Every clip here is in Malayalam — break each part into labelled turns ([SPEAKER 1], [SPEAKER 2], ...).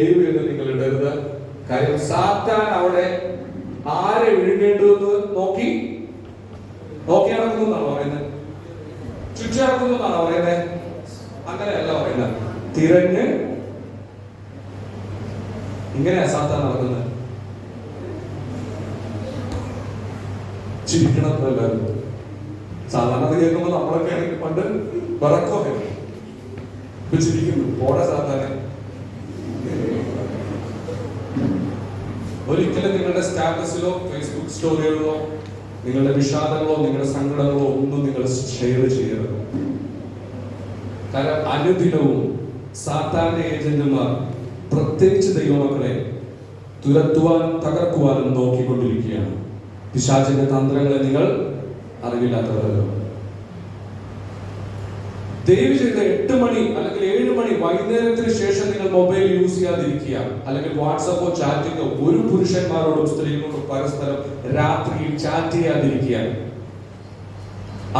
[SPEAKER 1] എന്ന് നിങ്ങൾ ഇടരുത്. കാര്യം സാത്താൻ അവിടെ ആരെ വിഴുങ്ങേണ്ടതെന്ന് നോക്കി നടക്കുന്നു എന്നാണ് പറയുന്നത്. ചുറ്റി നടക്കുന്നു എന്നാണ് പറയുന്നത്. അങ്ങനെയല്ല പറയുന്നത്. തിരഞ്ഞ് ഇങ്ങനെയാ സാത്താൻ നടക്കുന്നത്. ചിരിക്കണം എല്ലാവരും. സാധാരണ അത് കേൾക്കുമ്പോൾ നമ്മളൊക്കെ ആണെങ്കിൽ പണ്ട് വിറക്കോ ഇപ്പൊ ചിരിക്കുന്നു. പോടെ സാത്താനെ. ഒരിക്കലും നിങ്ങളുടെ സ്റ്റാറ്റസിലോ ഫേസ്ബുക്ക് സ്റ്റോറികളിലോ നിങ്ങളുടെ വിഷാദങ്ങളോ നിങ്ങളുടെ സങ്കടങ്ങളോ ഒന്നും നിങ്ങൾ ഷെയർ ചെയ്യരുത്. കാരണം അനുദിനവും സാത്താന്റെ ഏജന്റുമാർ പ്രത്യേകിച്ച് ദൈവമക്കളെ തുരത്തുവാനും തകർക്കുവാനും നോക്കിക്കൊണ്ടിരിക്കുകയാണ്. പിശാചിന്റെ തന്ത്രങ്ങളെ നിങ്ങൾ അറിവില്ലാത്തവരല്ലോ. ദയവ് ചെയ്ത് 8 മണി അല്ലെങ്കിൽ 7 മണി വൈകുന്നേരത്തിന് ശേഷം നിങ്ങൾ മൊബൈൽ യൂസ് ചെയ്യാതിരിക്കുക. അല്ലെങ്കിൽ വാട്സപ്പോ ചാറ്റിങ്ങോ ഒരു പുരുഷന്മാരോടും സ്ത്രീകളോടും പരസ്പരം രാത്രിയിൽ ചാറ്റ് ചെയ്യാതിരിക്കുക.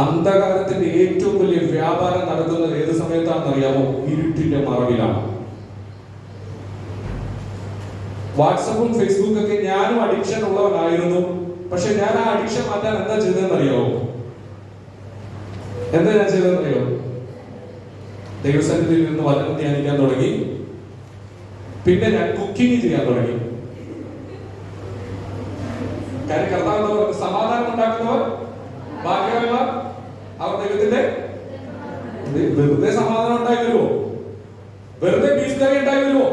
[SPEAKER 1] അന്ധകാരത്തിന്റെ ഏറ്റവും വലിയ വ്യാപാരം നടക്കുന്നത് ഏത് സമയത്താണെന്ന് അറിയാമോ? ഇരുട്ടിന്റെ മറവിലാണ്. വാട്സപ്പും ഫേസ്ബുക്കും ഒക്കെ ഞാനും അഡിക്ഷൻ ഉള്ളവനായിരുന്നു. പക്ഷെ ഞാൻ ആ അഡിക്ഷൻ മാറ്റാൻ എന്താ ചെയ്തതെന്ന് അറിയാമോ? എന്താ ഞാൻ ചെയ്തതെന്ന് അറിയാമോ? ദൈവസന്നിധിയിൽ നിന്ന് വചനം ധ്യാനിക്കാൻ തുടങ്ങി. പിന്നെ ഞാൻ കുക്കിംഗ് ചെയ്യാൻ തുടങ്ങി. കാര്യം കർത്താവ് സമാധാനം ഉണ്ടാക്കുന്നവർ ഭാഗ്യവാന്മാർ, അവർ ദൈവത്തിന്റെ. വെറുതെ സമാധാനം ഉണ്ടായി വരുമോ? വെറുതെ ബീഫ് കറി ഉണ്ടായി വരുമോ?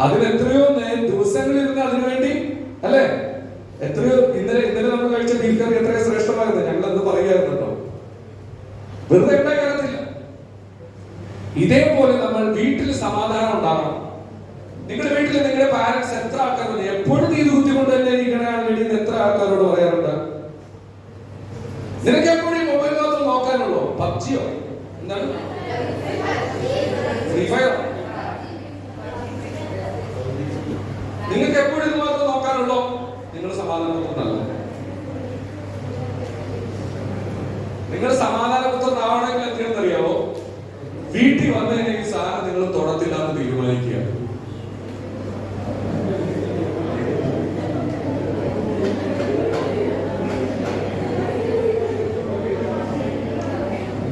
[SPEAKER 1] അതിന് എത്രയോ ദിവസങ്ങളിരുന്ന് അതിനു വേണ്ടി അല്ലെ? എത്രയോ ഇന്നലെ നമ്മൾ കഴിച്ച ബീഫ് കറി എത്രയോ ശ്രേഷ്ഠമായിരുന്നു. ഞങ്ങൾ എന്ന് പറയുമായിരുന്നു കേട്ടോ. വെറുതെ ഉണ്ടായി വരത്തില്ല. ഇതേപോലെ നമ്മൾ വീട്ടിൽ സമാധാനം ഉണ്ടാകണം. നിങ്ങളുടെ വീട്ടിൽ നിങ്ങളുടെ പാരന്റ്സ് എത്ര ആൾക്കാരുണ്ട്? എപ്പോഴും നീ ബുദ്ധിമുട്ട് തന്നെ ഇരിക്കണയാണ് വേണ്ടി എത്ര ആൾക്കാരോട് പറയാറുണ്ട്? നിനക്ക് എപ്പോഴും മൊബൈൽ മാത്രം നോക്കാനുള്ളൂ? പബ്ജിയോ എന്താണ്? Free fire? നിങ്ങൾക്ക് എപ്പോഴും ഇത് മാത്രം നോക്കാനുള്ളൂ? നിങ്ങൾ സമാധാനപുത്രനല്ല. നിങ്ങൾ സമാധാനപുത്രനാവണമെങ്കിൽ എന്തിനെന്നറിയാവോ? വീട്ടിൽ വന്നു കഴിഞ്ഞാൽ സാധനം നിങ്ങൾ തൊടത്തില്ല എന്ന് തീരുമാനിക്കുക.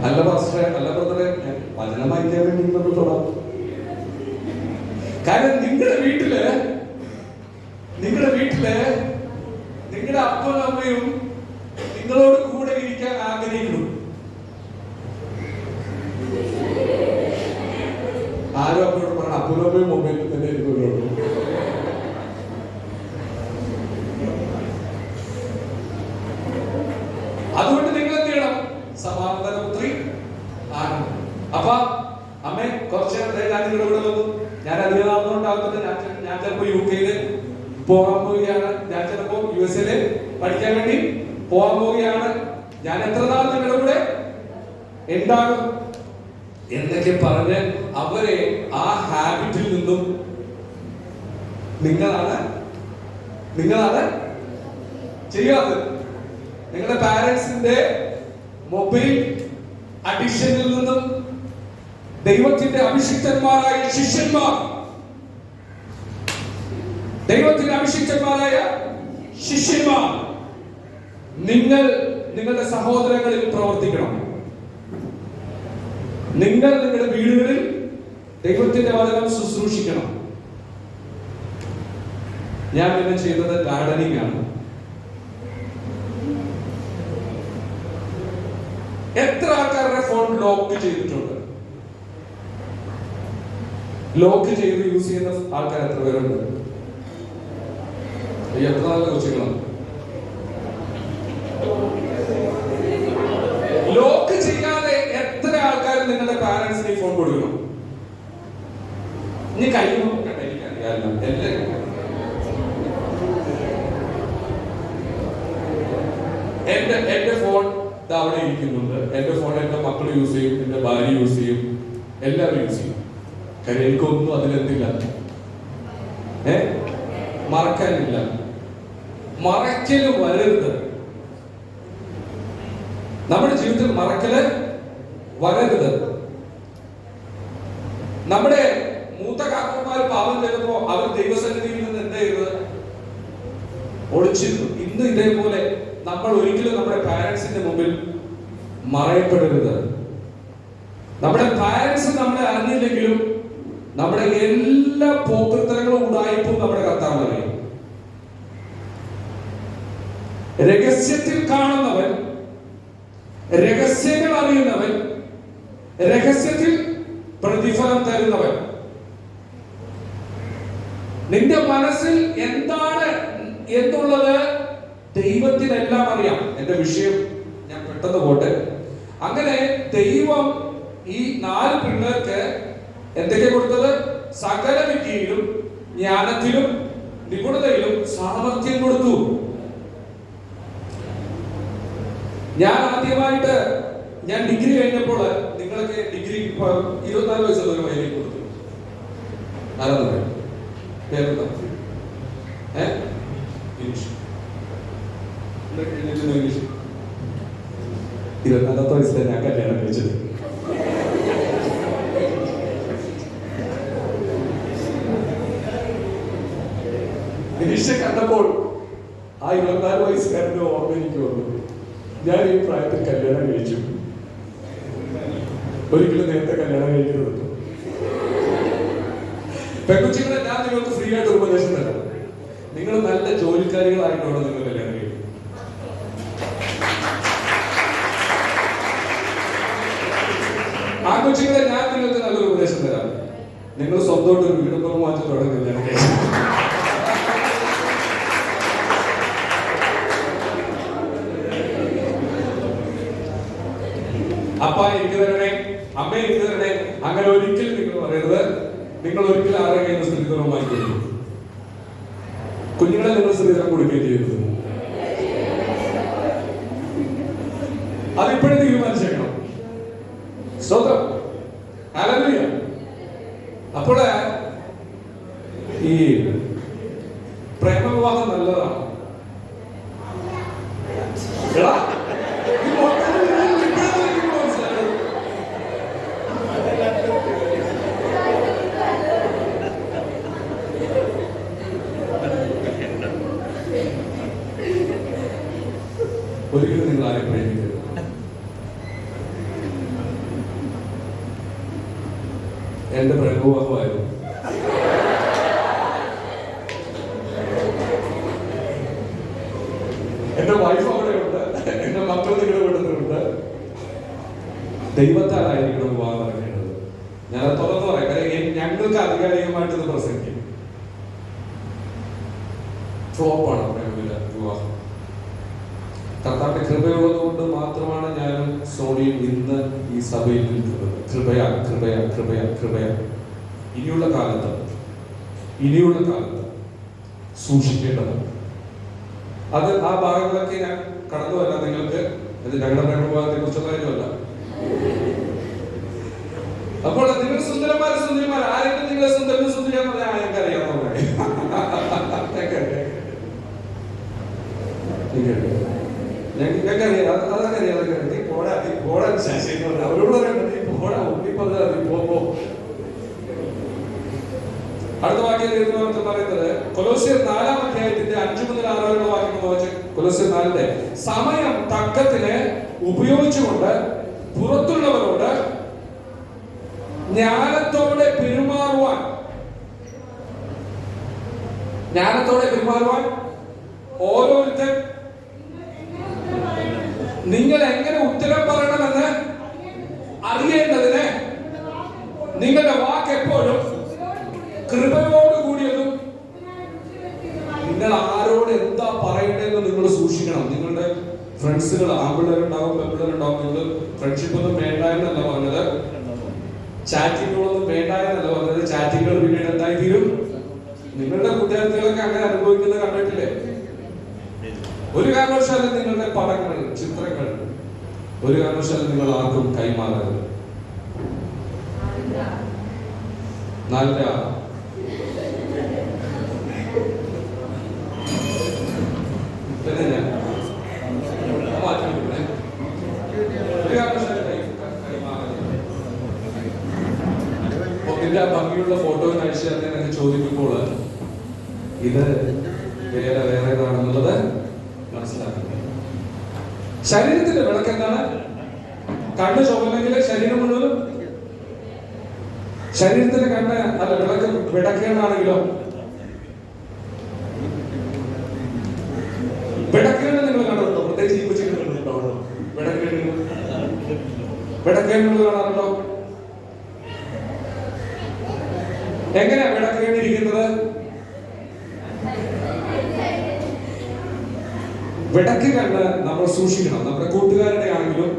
[SPEAKER 1] അല്ല പാസ്റ്ററെ, അല്ല ബ്രദറെ, വചനം വായിക്കാൻ വേണ്ടി നമ്മൾ തൊടാം. കാരണം നിങ്ങളുടെ വീട്ടില് നിങ്ങളുടെ അപ്പനും അമ്മയും നിങ്ങളോട് കൂടെ ഇരിക്കാൻ ആഗ്രഹിക്കുന്നു. ആരും അപ്പോഴും പറയണം അപ്പനും അമ്മയും മൊബൈലിൽ തന്നെ ഇരിക്കുള്ളൂ. അതുകൊണ്ട് നിങ്ങൾ എന്ത് ചെയ്യണം? സമാധാനപുത്രി ആണ്. അപ്പൊ അമ്മേ കുറച്ച് ഞാൻ നിങ്ങളുടെ കൂടെ വന്നു. ഞാൻ അധികം നാളൊന്നുണ്ടാകുന്നത് ഞാൻ ചിലപ്പോ UK പോകാൻ പോവുകയാണ്. ഞാൻ ചിലപ്പോ USA പഠിക്കാൻ വേണ്ടി പോകാൻ പോവുകയാണ്. ഞാൻ എത്ര നാൾ നിങ്ങളുടെ കൂടെ ഉണ്ടാകും എന്നൊക്കെ പറഞ്ഞ് അവരെ ആ ഹാബിറ്റിൽ നിന്നും നിങ്ങളാണ് ചെയ്യാത്തത്. നിങ്ങളുടെ പാരന്റ്സിന്റെ മൊബൈൽ അഡിക്ഷനിൽ നിന്നും ദൈവത്തിന്റെ അഭിഷിക്തന്മാരായ ശിഷ്യന്മാർ നിങ്ങൾ നിങ്ങളുടെ സഹോദരങ്ങളിൽ പ്രവർത്തിക്കണം. നിങ്ങൾ നിങ്ങളുടെ വീടുകളിൽ ദൈവത്തിന്റെ വചനം ശുശ്രൂഷിക്കണം. ഞാൻ പിന്നെ ചെയ്തത് ഗാർഡനിങ് ആണ്. എത്ര ആൾക്കാരുടെ ഫോൺ ലോക്ക് ചെയ്തിട്ടുണ്ട്? ലോക്ക് ചെയ്ത് യൂസ് ചെയ്യുന്ന ആൾക്കാർ എത്ര പേരുണ്ട്? എത്ര നല്ല കൊച്ചുകളാണ്. ലോക്ക് ചെയ്യാതെ എത്ര ആൾക്കാർ നിങ്ങളുടെ പാരന്റ്സിന് ഫോൺ കൊടുക്കണം? ഇനി കൈ നോക്കട്ടെ, എനിക്കറിയാമല്ലോ എല്ലാവരും. എന്റെ ഫോൺ അവിടെ ഇരിക്കുന്നുണ്ട്. എന്റെ ഫോൺ എന്റെ മക്കൾ യൂസ് ചെയ്യും, എന്റെ ഭാര്യ യൂസ് ചെയ്യും, എല്ലാവരും യൂസ് ചെയ്യും. കാര്യം എനിക്കൊന്നും അതിലെന്തില്ല, മറക്കാനില്ല. മറക്കല് വരരുത്. നമ്മുടെ ജീവിതത്തിൽ മറക്കല് വരരുത്. നമ്മുടെ മൂത്ത കാക്കന്മാർ പിതാക്കന്മാർ പാപം ചെയ്തപ്പോ അവർ ദൈവസന്നിധിയിൽ നിന്ന് എന്താ ചെയ്തത്? ഒളിച്ചിരുന്നു. ഇന്ന് ഇതേപോലെ നമ്മൾ ഒരിക്കലും നമ്മുടെ പാരന്റ്സിന്റെ മുമ്പിൽ മറയപ്പെടരുത്. നമ്മുടെ പാരന്റ്സ് നമ്മളെ അറിഞ്ഞില്ലെങ്കിലും നമ്മുടെ എല്ലാ പോക്കൃത്തരങ്ങളും ഉടായിപ്പും നമ്മുടെ കർത്താവ് അറിയും. രഹസ്യത്തിൽ കാണുന്നവൻ, രഹസ്യങ്ങൾ അറിയുന്നവൻ, രഹസ്യത്തിൽ പ്രതിഫലം തരുന്നവൻ. നിന്റെ മനസ്സിൽ എന്താണ് എന്നുള്ളത് ദൈവത്തിനെല്ലാം അറിയാം. എന്റെ വിഷയം ഞാൻ പെട്ടെന്ന് പോട്ടെ. അങ്ങനെ ദൈവം ഈ 4 പിള്ളേർക്ക് എന്തൊക്കെ കൊടുത്തത്? സകല വിദ്യയിലും ജ്ഞാനത്തിലും നിപുണതയിലും സാമർഥ്യം കൊടുത്തു. ഞാൻ ആദ്യമായിട്ട് ഞാൻ ഡിഗ്രി കഴിഞ്ഞപ്പോൾ നിങ്ങളൊക്കെ ഡിഗ്രി 24 വയസ്സുള്ള ഒരു വയലിൽ കൊടുത്തു. ആരാധന പേരെന്താ? ഇംഗ്ലീഷ് 24 വയസ്സിലെ ഞാൻ കല്യാണം കഴിച്ചത്. ഇംഗ്ലീഷ് കണ്ടപ്പോൾ ആ 24 വയസ്സുകാരന്റെ ഓർമ്മ എനിക്ക് വന്നു. ഞാൻ ഈ പ്രായത്തിൽ കല്യാണം കഴിച്ചു. ഒരിക്കലും നേരത്തെ കല്യാണം കഴിക്കരുത്. പെൺകുട്ടികളെ ഞാൻ നിങ്ങൾക്ക് ഫ്രീ ആയിട്ട് ഉപദേശം തരാം. നിങ്ങൾ നല്ല ജോലിക്കാരികളായിട്ടാണ് നിങ്ങൾ കല്യാണം കഴിക്കുന്നത്. ആൺകുട്ടികളെ ഞാൻ നിങ്ങൾക്ക് നല്ലൊരു ഉപദേശം തരാം. നിങ്ങൾ സ്വന്തമായിട്ട് ഒരു വീടും മാറ്റത്തോടെ കല്യാണം കഴിക്കും. അപ്പ എനിക്ക് തരണേ, അമ്മ എനിക്ക് തരണേ, അങ്ങനെ ഒരിക്കലും നിങ്ങൾ പറയരുത്. നിങ്ങൾ ഒരിക്കലും ആരുടെ കയ്യിൽ നിന്ന് സ്ത്രീധനം വാങ്ങിക്കരുത്. കുഞ്ഞുങ്ങളെ നിങ്ങൾ സ്ത്രീധനം കൊടുക്കുകയും ചെയ്യരുത്. അതിപ്പോഴും തീരുമാനിച്ചേക്കണം. സ്വന്തം ഹല്ലേലൂയ. അപ്പോൾ ഈ പ്രേമവിവാഹം നല്ലതാണ്. ഒരിക്കലും നിങ്ങൾ ആരെ പ്രേമിക്കരുത്. എന്റെ പ്രേമവിവാഹമായിരുന്നു. എന്റെ വൈഫ് അവിടെ ഉണ്ട്, എന്റെ മക്കൾ നിങ്ങളുടെ വീട്ടിലുണ്ട്. ദൈവത്താലായിരിക്കണം വിവാഹം നടക്കേണ്ടത്. ഞാൻ തുറന്നു പറയാം. കാര്യം ഞങ്ങൾക്ക് ആധികാരികമായിട്ട് ഇത് പ്രസംഗിക്കും. ഫ്ലോപ്പാണ് വിവാഹം. കർത്താവിന്റെ കൃപയുള്ളത് കൊണ്ട് മാത്രമാണ് ഞാനും സോണിയും ഇന്ന് ഈ സഭയിൽ നിൽക്കുന്നത്. കൃപയാ കൃപയാ കൃപയാ കൃപയാ. ഇനിയുള്ള കാലത്ത് സൂക്ഷിക്കേണ്ടത്. അത് ആ ഭാഗങ്ങളൊക്കെ ഞാൻ കടന്നുവല്ല. നിങ്ങൾക്ക് ഇത് ഞങ്ങളുടെ പ്രേമവിവാഹത്തെ കുറിച്ചുള്ള കാര്യമല്ല. അപ്പോൾ നിങ്ങൾ സുന്ദരന്മാർ ആരെങ്കിലും നിങ്ങളെ സുന്ദരിയാന്ന് പറഞ്ഞാൽ ഞങ്ങൾക്ക് അറിയാവുന്ന ഞങ്ങൾക്ക് അറിയാം. അതൊക്കെ അറിയാം. നീ പോടാ ശശി അവരോട് നീ പോടാ ഉണ്ണി പോ. അടുത്ത വാക്യം പറയുന്നത് കൊലോസ്യർ 4-ാം അധ്യായത്തിന്റെ 5 മുതൽ 6 വരെയുള്ള വാക്യങ്ങൾ വായിച്ച്. കൊലോസ്യർ 4-ന്റെ സമയം തക്കത്തിന് ഉപയോഗിച്ചുകൊണ്ട് പുറത്തുള്ളവരോട് ജ്ഞാനത്തോടെ പെരുമാറുവാൻ ഓരോരുത്തർ നിങ്ങൾ എങ്ങനെ ഉത്തരം പറയണമെന്ന് അറിയേണ്ടതിന് നിങ്ങളുടെ വാക്ക് എപ്പോഴും കൃപയോടുകൂടിയതും. നിങ്ങൾ ആരോട് എന്താ പറയണ്ടതെന്ന് നിങ്ങൾ സൂക്ഷിക്കണം. നിങ്ങളുടെ ഫ്രണ്ട്സുകൾ ആൺപിള്ളേരുണ്ടാവും പെൺപിള്ളേരുണ്ടാവും. നിങ്ങൾ ഫ്രണ്ട്ഷിപ്പ് ഒന്നും വേണ്ട എന്നല്ല പറഞ്ഞത്, ചാറ്റിങ്ങുകളൊന്നും വേണ്ട എന്നല്ല പറഞ്ഞത്. ചാറ്റിങ്ങുകൾ പിന്നീട് എന്തായി തീരും? നിങ്ങളുടെ വിദ്യാർത്ഥികളൊക്കെ അങ്ങനെ അനുഭവിക്കുന്നത് കണ്ടിട്ടില്ലേ? ഒരു കാരണവശാലും നിങ്ങളുടെ പടങ്ങൾ, ചിത്രങ്ങൾ ഒരു കാരണവശാലും നിങ്ങൾ ആർക്കും കൈമാറരുത്. നല്ല ഭംഗിയുള്ള ഫോട്ടോ അയച്ചു തന്നെ പരിശോധിക്കുമ്പോൾ ഇത് വേറെ വേറേതാണെന്നുള്ളത് മനസ്സിലാക്കുക. ശരീരത്തിന്റെ വിളക്ക് എന്താണ്? കണ്ണ് ചുവന്നെങ്കിൽ ശരീരം മുഴുവനും, ശരീരത്തിന്റെ കണ്ണ് അല്ല വിളക്ക് വിടക്കേണ്ടാണെങ്കിലോ, വിടക്കേണ്ട നിങ്ങൾ കണ്ടിട്ടുണ്ടോ? പ്രത്യേകിച്ച് ഈ കൊച്ചു കണ്ടിട്ടുണ്ടോ? വിടക്കേണ്ടത് കാണാറുണ്ടോ? എങ്ങനെയാ വിടക്കേണ്ടിയിരിക്കുന്നത്? വിടക്ക് കണ്ട് നമ്മൾ സൂക്ഷിക്കണം. നമ്മുടെ കൂട്ടുകാരുടെ ആണെങ്കിലും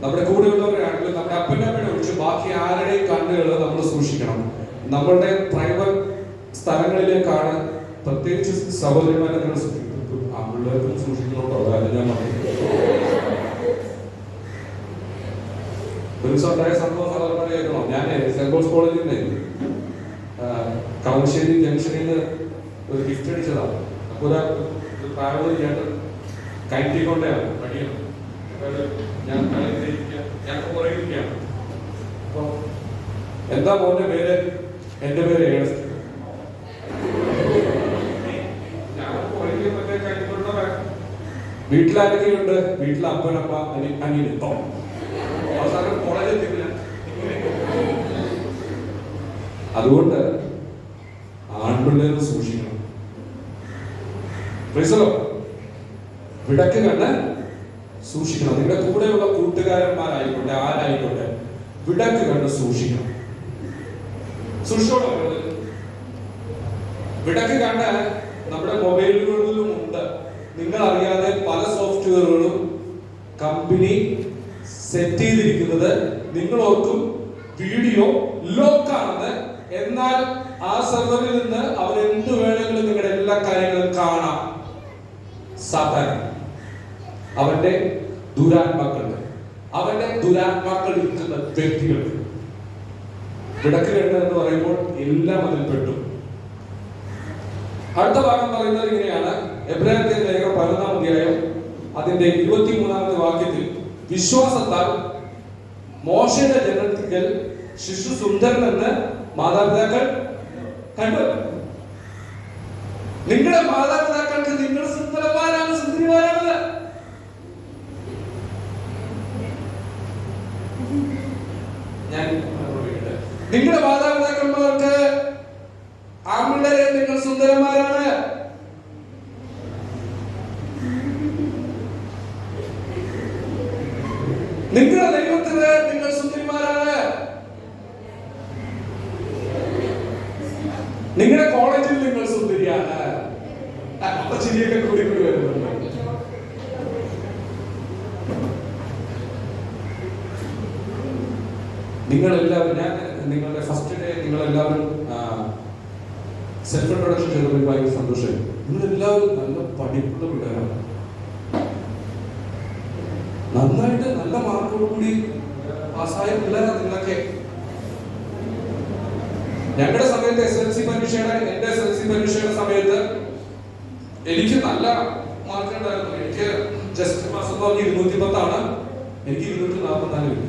[SPEAKER 1] നമ്മുടെ കൂടെയുള്ളവരുടെ ആണെങ്കിലും നമ്മുടെ അപ്പനമ്മയുടെ ഒഴിച്ച് ബാക്കി ആരുടെയും കണ്ണുകൾ നമ്മൾ സൂക്ഷിക്കണം. നമ്മളുടെ പ്രൈവറ്റ് സ്ഥലങ്ങളിലേക്കാണ്, പ്രത്യേകിച്ച് സഹോദരിമാരെ നിങ്ങൾ ആമ്പിള്ളേർക്കും സൂക്ഷിക്കണോട്ടോ. അതായത് ഞാൻ ഒരു ദിവസം ഉണ്ടായ സംഭവം സഹോദരന്മാരെ കേൾക്കണോ? ഞാൻ സെന്റ് പോൾസ് കോളേജിൽ നിന്ന് കളമശ്ശേരി ജംഗ്ഷനിൽ നിന്ന് ഒരു ഗിഫ്റ്റ് അടിച്ചതാണ്. അപ്പോൾ ഒരു ട്രാവൽ ചെയ്യാണ്ട് കയറ്റിക്കൊണ്ടാണ് വഴിയാണ്. ഞാൻ പുറകെ ഇരിക്കുകയാണ്. അപ്പൊ എന്താ മോന്റെ പേര്? എന്റെ പേര് ഏണസ്റ്റ്. ഞാൻ പുറകെ മറ്റേ കയറ്റിക്കൊണ്ട വീട്ടിലാരൊക്കെയുണ്ട്? വീട്ടിൽ അപ്പനമ്മ അനിയൻ. ഇപ്പം അവസാനം കോളേജിൽ എത്തിക്കില്ല. അതുകൊണ്ട് ആൺപിള്ളേർ സൂക്ഷിക്കണം. വിടക്ക് കണ്ട് സൂക്ഷിക്കണം. നിങ്ങളുടെ കൂടെയുള്ള കൂട്ടുകാരന്മാരായിക്കോട്ടെ, ആരായിക്കോട്ടെ, വിടക്ക് കണ്ട് സൂക്ഷിക്കണം. സൂക്ഷിച്ചോളൂ. വിടക്ക് കണ്ട് നമ്മുടെ മൊബൈലുകളിലും ഉണ്ട്. നിങ്ങൾ അറിയാതെ പല സോഫ്റ്റ്വെയറുകളും കമ്പനി സെറ്റ് ചെയ്തിരിക്കുന്നത് നിങ്ങൾ ഓർക്കും വീഡിയോ ലോക്കാണെന്ന്. എന്നാൽ ആ സെർവറിൽ നിന്ന് അവർ എന്ത് വേണമെങ്കിലും നിങ്ങളുടെ എല്ലാ കാര്യങ്ങളും കാണാം. സാത്താൻ അവന്റെ ദുരാത്മാക്കളുടെ ഇരിക്കുന്ന വ്യക്തികൾക്ക് വിടക്ക് കണ്ട് എന്ന് പറയുമ്പോൾ എല്ലാം അതിൽ പെട്ടു. അടുത്ത ഭാഗം പറയുന്നത് ഇങ്ങനെയാണ്. എബ്രായർക്കെഴുതിയ ലേഖനം 11-ാം അധ്യായം അതിന്റെ 23-ാമത്തെ വാക്യത്തിൽ, വിശ്വാസത്താൽ മോശയുടെ ജനനത്തിൽ ശിശു സുന്ദരനെന്ന് മാതാപിതാക്കൾ കണ്ടു. നിങ്ങളുടെ മാതാപിതാക്കൾക്ക് നിങ്ങൾ സുന്ദരന്മാരാണ്, സുന്ദരിമാരാണ്. ഞാൻ നിങ്ങളുടെ മാതാപിതാക്കന്മാർക്ക് ആൺപിള്ളേരെ നിങ്ങൾ സുന്ദരന്മാരാണ്. നിങ്ങളുടെ ദൈവത്തിന് നിങ്ങൾ സുന്ദരിമാരാണ്. നിങ്ങളുടെ കോളേജിൽ നിങ്ങൾ സുന്ദരിയാണ്. അപ്പൊ ചിരിയൊക്കെ കൂടി വരുന്നുണ്ട്. നിങ്ങളെല്ലാവരും, ഞാൻ നിങ്ങളുടെ ഫസ്റ്റ് ഡേ നിങ്ങളെല്ലാവരും സെൽഫ് ഇൻട്രൊഡക്ഷൻ ചെയ്തപ്പോൾ ഭയങ്കര സന്തോഷമായി. നിങ്ങളെല്ലാവരും നല്ല പഠിപ്പുള്ള പിള്ളേരാണ്. നന്നായിട്ട് നല്ല മാർക്കോടുകൂടി പാസ്സായ പിള്ളേരാണ് നിങ്ങളൊക്കെ. ഞങ്ങളുടെ സമയത്ത് എന്റെ SSLC പരീക്ഷയുടെ സമയത്ത് എനിക്ക് നല്ല മാർക്ക് ഉണ്ടായിരുന്നു. എനിക്ക് ജസ്റ്റ് പാസ് 210 എനിക്ക് 244 കിട്ടി.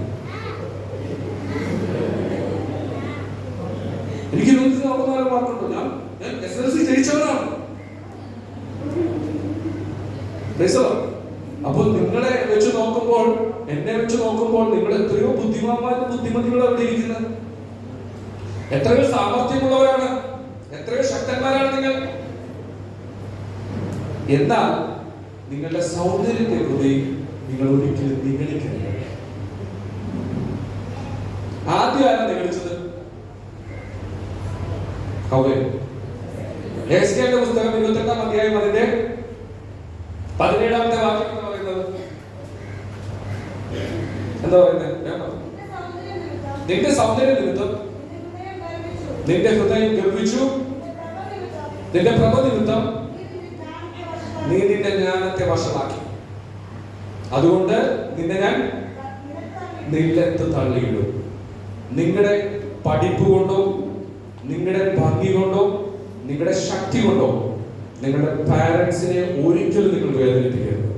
[SPEAKER 1] എനിക്ക് 244 മാർക്കുണ്ട്. ഞാൻ SSLC ജയിച്ചവനാണ്. അപ്പോൾ നിങ്ങളെ വെച്ച് നോക്കുമ്പോൾ, എന്നെ വെച്ച് നോക്കുമ്പോൾ നിങ്ങൾ എത്രയോ ബുദ്ധിമതികൾ അവിടെ ഇരിക്കുന്നത്. എത്രയോ സാമർഥ്യമുള്ളവരാണ്, എത്രയോ ശക്തന്മാരാണ് നിങ്ങൾ. എന്നാൽ നിങ്ങളുടെ സൗന്ദര്യത്തെ പ്രതി നിങ്ങൾ ഒരിക്കലും നിഗളിക്കരുത്. ആദ്യം നിഗളിച്ചത് എസ്കേലിന്റെ പുസ്തകം 28-ാം അധ്യായം അതിന്റെ 17-ാമത്തെ വാക്യം എന്ന് പറയുന്നത് എന്താ പറയുന്നത്? നിന്റെ സൗന്ദര്യ നിമിത്തം നിന്റെ ഹൃദയം ഗർവിച്ചു, നിന്റെ പ്രഭ നിമിത്തം നീ നിന്റെ ജ്ഞാനത്തെ വശമാക്കി. അതുകൊണ്ട് നിന്നെ ഞാൻ നിലത്ത് തള്ളിയിടും. നിങ്ങളുടെ പഠിപ്പ് കൊണ്ടോ, നിങ്ങളുടെ ഭംഗി കൊണ്ടോ, നിങ്ങളുടെ ശക്തി കൊണ്ടോ നിങ്ങളുടെ പാരന്റ്സിനെ ഒരിക്കലും നിങ്ങൾ വേദനിപ്പിക്കരുത്.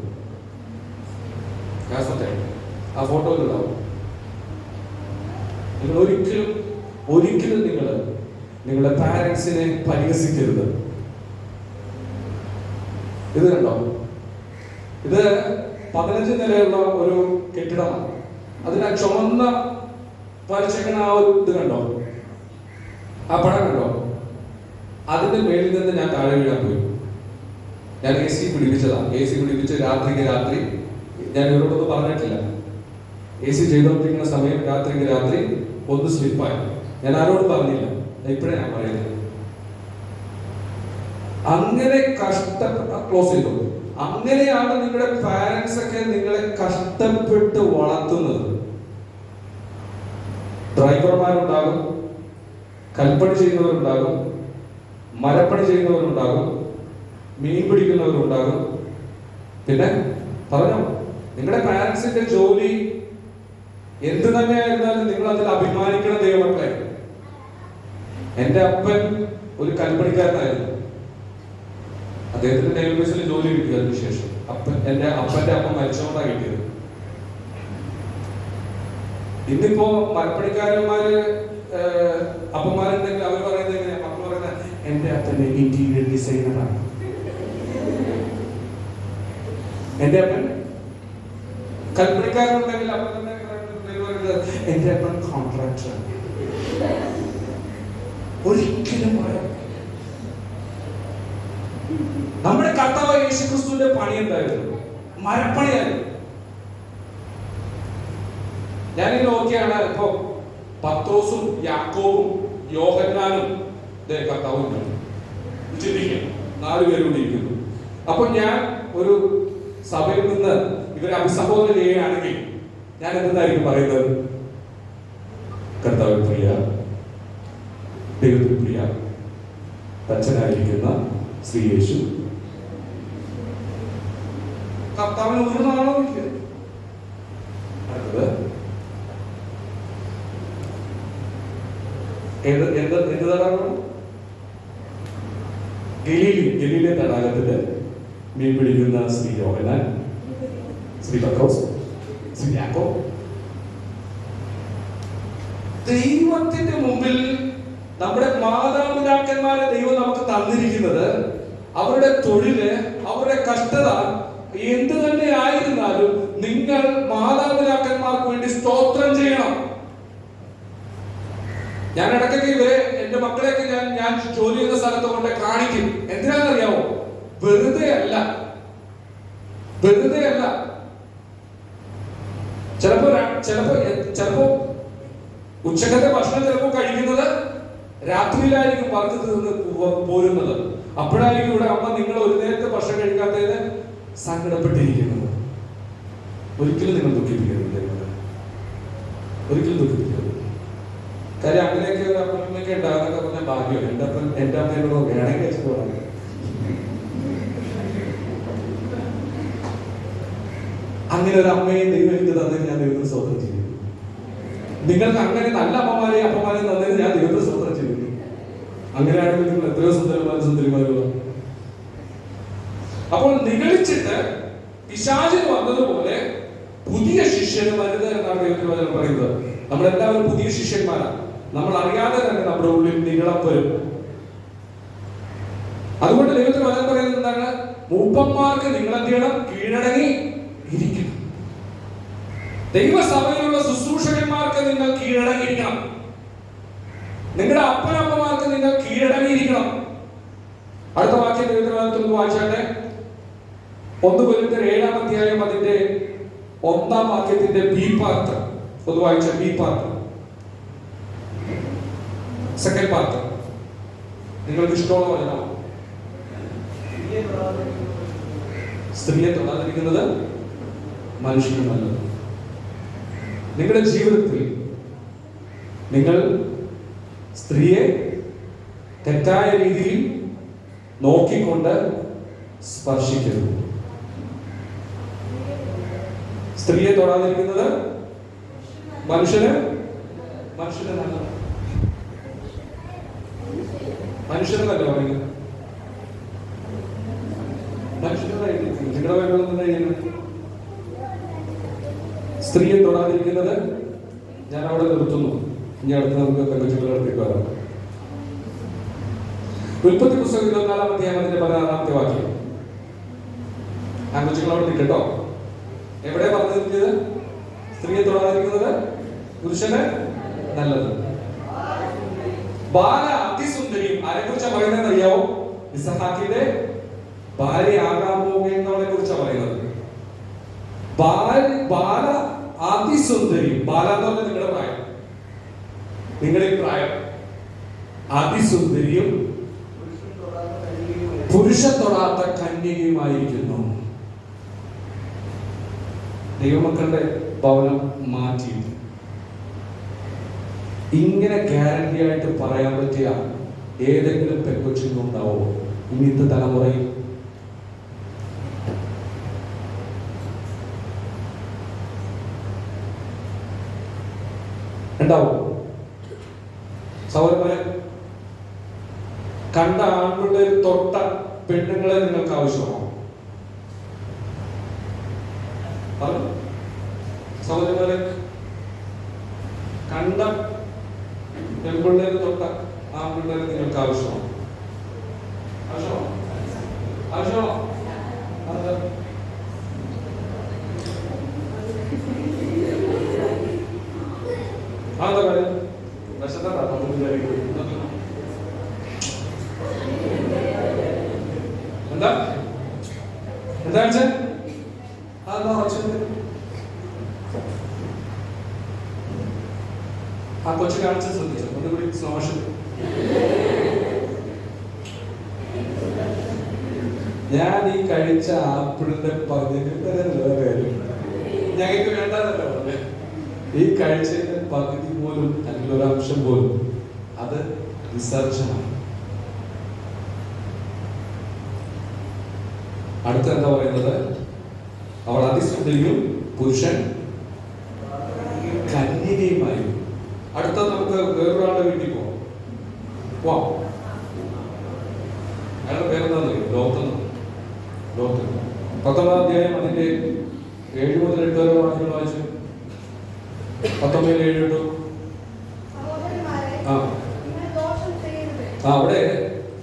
[SPEAKER 1] ആ ഫോട്ടോയിലുണ്ടാവും. നിങ്ങൾ ഒരിക്കലും നിങ്ങൾ നിങ്ങളുടെ പാരൻസിനെ പരിഹസിക്കരുത്. ഇത് കണ്ടോ, ഇത് 15 നിലയുള്ള ഒരു കെട്ടിടമാണ്. അതിന് ചുമന്ന വരച്ചിരിക്കുന്ന ആ ഒരു ഇത് കണ്ടോ, ആ പടം കണ്ടോ? അതിന്റെ മേളിൽ നിന്ന് ഞാൻ താഴെ വീഴാൻ പോയി. ഞാൻ AC പിടിപ്പിച്ചതാണ്. AC പിടിപ്പിച്ച് രാത്രിക്ക് രാത്രി ഞാൻ ഇവരോടൊന്നും പറഞ്ഞിട്ടില്ല. AC ചെയ്തുകൊണ്ടിരിക്കുന്ന സമയം രാത്രിക്ക് രാത്രി ഒന്ന് സ്ലിപ്പായി. ഞാൻ ആരോടും പറഞ്ഞില്ല, ഇപ്പോഴേ ഞാൻ പറയുന്നത്. അങ്ങനെ ക്ലോസ് ചെയ്തു. അങ്ങനെയാണ് നിങ്ങളുടെ പാരൻസ് ഒക്കെ നിങ്ങളെ കഷ്ടപ്പെട്ട് വളർത്തുന്നത്. ഡ്രൈവർമാരുണ്ടാകും, കൽപ്പണി ചെയ്യുന്നവരുണ്ടാകും, മരപ്പണി ചെയ്യുന്നവരുണ്ടാകും, മീൻ പിടിക്കുന്നവരുണ്ടാകും. പിന്നെ പറഞ്ഞോ, നിങ്ങളുടെ പാരൻസിന്റെ ജോലി എന്ത് തന്നെയായിരുന്നാലും നിങ്ങൾ അതിൽ അഭിമാനിക്കണം ദൈവമക്കളെ. എന്റെ അപ്പൻ ഒരു കൽപ്പണിക്കാരനായിരുന്നു. അദ്ദേഹത്തിന് ഡെയിൽബേസിൽ ജോലി കിട്ടി. അതിനുശേഷം എന്റെ അപ്പന്റെ അപ്പൻ മരിച്ചോണ്ടാണ് കിട്ടിയത്. ഇന്നിപ്പോ മരപ്പണിക്കാരന്മാര് അപ്പന്മാരുണ്ടെങ്കിൽ അവർ പറയുന്നത് എങ്ങനെയാ? മക്കൾ പറയുന്നത് എന്റെ അപ്പന്റെ ഇന്റീരിയർ ഡിസൈനറാണ്, എന്റെ അപ്പൻ. കൽപ്പണിക്കാരുണ്ടെങ്കിൽ അപ്പൻ തന്നെ എന്റെ അപ്പൻ കോൺട്രാക്ടറാണ്. ഒരിക്കലും പറയാം. നമ്മുടെ കർത്താവ് യേശുക്രിസ്തുവിന്റെ പണി എന്തായിരുന്നു? മരപ്പണിയായിരുന്നു. ഞാനിത് നോക്കിയാണ് ഇപ്പൊ പത്രോസും യാക്കോബും യോഹന്നാനും കർത്താവും ചിന്തിക്കും, 4 പേരും ഇരിക്കുന്നു. അപ്പൊ ഞാൻ ഒരു സഭയിൽ നിന്ന് ഇവരെ അഭിസംബോധന ചെയ്യുകയാണെങ്കിൽ ഞാൻ എന്തായിരിക്കും പറയുന്നത്? കർത്താവ് പ്രിയ, ദൈവത്തിൽ പ്രിയ അച്ഛനായിരിക്കുന്ന ശ്രീ യേശു. കർത്താവിന് ഒരു നാളോ ഇല്ല. എന്ത് തടാകമാണ്? ഗലീലിയ തടാകത്തില് മീൻ പിടിക്കുന്ന ശ്രീ യോഹന്നാൻ, ശ്രീ പത്രോസ്, ശ്രീ യാക്കോബ്. ദൈവത്തിന്റെ മുമ്പിൽ നമ്മുടെ മാതാപിതാക്കന്മാരെ ദൈവം നമുക്ക് തന്നിരിക്കുന്നത് അവരുടെ തൊഴില്, അവരുടെ കഷ്ടത എന്ത് തന്നെ ആയിരുന്നാലും നിങ്ങൾ മാതാപിതാക്കന്മാർക്ക് വേണ്ടി സ്തോത്രം ചെയ്യണം. ഞാൻ ഇടയ്ക്കൊക്കെ ഇവരെ എന്റെ മക്കളെയൊക്കെ ഞാൻ ജോലി ചെയ്യുന്ന സ്ഥലത്ത് കൊണ്ട് കാണിക്കും. എന്തിനാണെന്നറിയാമോ? വെറുതെ അല്ല. ചിലപ്പോ ഉച്ചക്കത്തെ ഭക്ഷണം ചിലപ്പോ കഴിക്കുന്നത് രാത്രിയിലായിരിക്കും വർക്ക് തീർന്ന് പോരുന്നത്. അപ്പോഴായിരിക്കും ഇവിടെ അമ്മ നിങ്ങൾ ഒരു നേരത്തെ ഭക്ഷണം കഴിക്കാത്തതിന് സങ്കടപ്പെട്ടിരിക്കുന്നത്. ഒരിക്കലും നിങ്ങൾ ദുഃഖിപ്പിക്കരുത്, ഒരിക്കലും ദുഃഖിപ്പിക്കരുത്. കാര്യം അങ്ങനെയൊക്കെ ഒരു അപ്പനൊക്കെ ഉണ്ടാകുന്നൊക്കെ പറഞ്ഞ ഭാഗ്യം. എന്റെ അമ്മയോട് വേണമെങ്കിൽ വെച്ചിട്ട് പറഞ്ഞു. അങ്ങനെ ഒരു അമ്മയെ ദൈവം എനിക്ക് തന്നതിന് ഞാൻ ദൈവത്തിന് സ്തോത്രം ചെയ്യുന്നു. നിങ്ങൾക്ക് അങ്ങനെ നല്ല അമ്മമാരെയും അപ്പന്മാരെയും തന്നതിന് ഞാൻ ദൈവത്തിന് സ്തോത്രം ചെയ്യുന്നു. അങ്ങനെയാണെങ്കിൽ നിങ്ങൾ എത്രയോ സുന്ദരന്മാരും സുന്ദരിമാരുള്ള. അപ്പോൾ നിഗളിച്ചിട്ട് പിശാചിന് വന്നതുപോലെ പുതിയ ശിഷ്യന് വരുന്നത് എന്നാണ് ദൈവത്തിന് വചനം പറയുന്നത്. നമ്മളെല്ലാവരും പുതിയ ശിഷ്യന്മാരാണ്. നമ്മൾ അറിയാതെ തന്നെ നമ്മുടെ ഉള്ളിൽ നിഗളം വരും. അതുകൊണ്ട് ദൈവത്തിന് വചനം പറയുന്നത് എന്താണ്? മൂപ്പന്മാർക്ക് നിങ്ങൾ എന്ത് ചെയ്യണം? കീഴടങ്ങി ഇരിക്കണം. ദൈവസഭയിലുള്ള ശുശ്രൂഷകന്മാർക്ക് നിങ്ങൾ കീഴടങ്ങിയിരിക്കണം. നിങ്ങളുടെ അപ്പനമ്മമാർക്ക് നിങ്ങൾ കീഴടങ്ങിയിരിക്കണം. അടുത്ത വാക്യം ദൈവത്തിന് വായിച്ചാട്ടെ. 1 കൊരിന്ത്യർ 7-ാം അധ്യായം അതിന്റെ 1-ാം വാക്യത്തിന്റെ ബി പാർട്ട് ഒന്ന് വായിച്ച. ബി പാർട്ട്, സെക്കൻഡ് പാർട്ട് നിങ്ങൾക്ക് ഇഷ്ടമുള്ള വചനം. സ്ത്രീയെ തൊടാതിരിക്കുന്നത് മനുഷ്യന് നല്ലത്. നിങ്ങളുടെ ജീവിതത്തിൽ നിങ്ങൾ സ്ത്രീയെ തെറ്റായ രീതിയിൽ നോക്കിക്കൊണ്ട് സ്പർശിക്കരുത്. സ്ത്രീയെ തൊടാതിരിക്കുന്നത് മനുഷ്യന് നല്ലത്. മനുഷ്യനല്ല പറയുന്നത്, മനുഷ്യനായിരിക്കും. നിങ്ങളുടെ വേണം ചെയ്യുന്നത്. സ്ത്രീയെ തൊടാതിരിക്കുന്നത് ഞാൻ അവിടെ നിർത്തുന്നു. ഇനി അടുത്ത് നമുക്ക് പെൺകുട്ടികളുടെ അടുത്തേക്ക് വരാം. ഉൽപ്പത്തി പുസ്തകം 24-ാം അധ്യായം അതിന്റെ 16-ാമത്തെ വാക്യം. ആൺകുട്ടികളോട് നിൽക്കട്ടോ. എവിടെ പറഞ്ഞിരിക്കുന്നത്? സ്ത്രീയെ തൊടാതിരിക്കുന്നത് പുരുഷന് നല്ലത്. ബാല അതിസുന്ദരിയും ആരെ കുറിച്ചാണ് പറയുന്നത് അറിയാവോ? ഇസഹാക്കിന്റെ ഭാര്യയാകാൻ പോകുന്നവളെ കുറിച്ചാണ് പറയുന്നത്. ബാല അതിസുന്ദരിയും, ബാല എന്ന് പറഞ്ഞാൽ നിങ്ങളുടെ പ്രായം, നിങ്ങളുടെ പ്രായം, അതിസുന്ദരിയും പുരുഷൻ തൊടാത്ത കന്യകയുമായിരിക്കുന്നു. ദൈവമക്കളുടെ ഭവനം മാറ്റി ഇങ്ങനെ ഗ്യാരണ്ടി ആയിട്ട് പറയാൻ പറ്റിയ ഏതെങ്കിലും പെൺകൊച്ചുങ്ങളുണ്ടാവോ ഇന്നത്തെ തലമുറയിൽ? ഉണ്ടാവോ? സഹോദരന്മാരെ, കണ്ട ആൺപിള്ളേർ തൊട്ട പെണ്ണുങ്ങളെ നിങ്ങൾക്ക് ആവശ്യമാണോ? സഹോദരന്മാരെ, കണ്ട പെൺപിള്ളേർ തൊട്ട ആൺപിള്ളേർ നിങ്ങൾക്ക് ആവശ്യമാണോ? ആവശ്യമാണോ? ആവശ്യമാണോ? അതെന്താ കാര്യം? വിശദാ എന്താ എന്താ വെച്ചാൽ ആ കൊച്ചു കാണിച്ച് ശ്രദ്ധിച്ചു. ഒന്നുകൂടി സ്ലോഷൻ. ഞാൻ ഈ കഴിച്ച ആപ്പിളിന്റെ പകുതി ഞങ്ങൾക്ക് വേണ്ടതല്ലോ പറഞ്ഞേ. ഈ കഴിച്ചതിന്റെ പകുതി പോലും അല്ലെങ്കിൽ ഒരംശം പോലും അത് വിസർജനമാണ്. അടുത്ത എന്താ പറയുന്നത്? അവൾ അതിസുന്ദരിയും പുരുഷൻ കന്യകയുമായി. അടുത്ത നമുക്ക് വേറൊരാളുടെ വീട്ടിൽ പോവാം. അയാളുടെ പേരെന്താ? ലോത്ത്. 19-ാം അധ്യായം അതിന്റെ 7 മുതൽ 8 വരെ വാക്യങ്ങൾ വായിച്ചു. 19:7 അവിടെ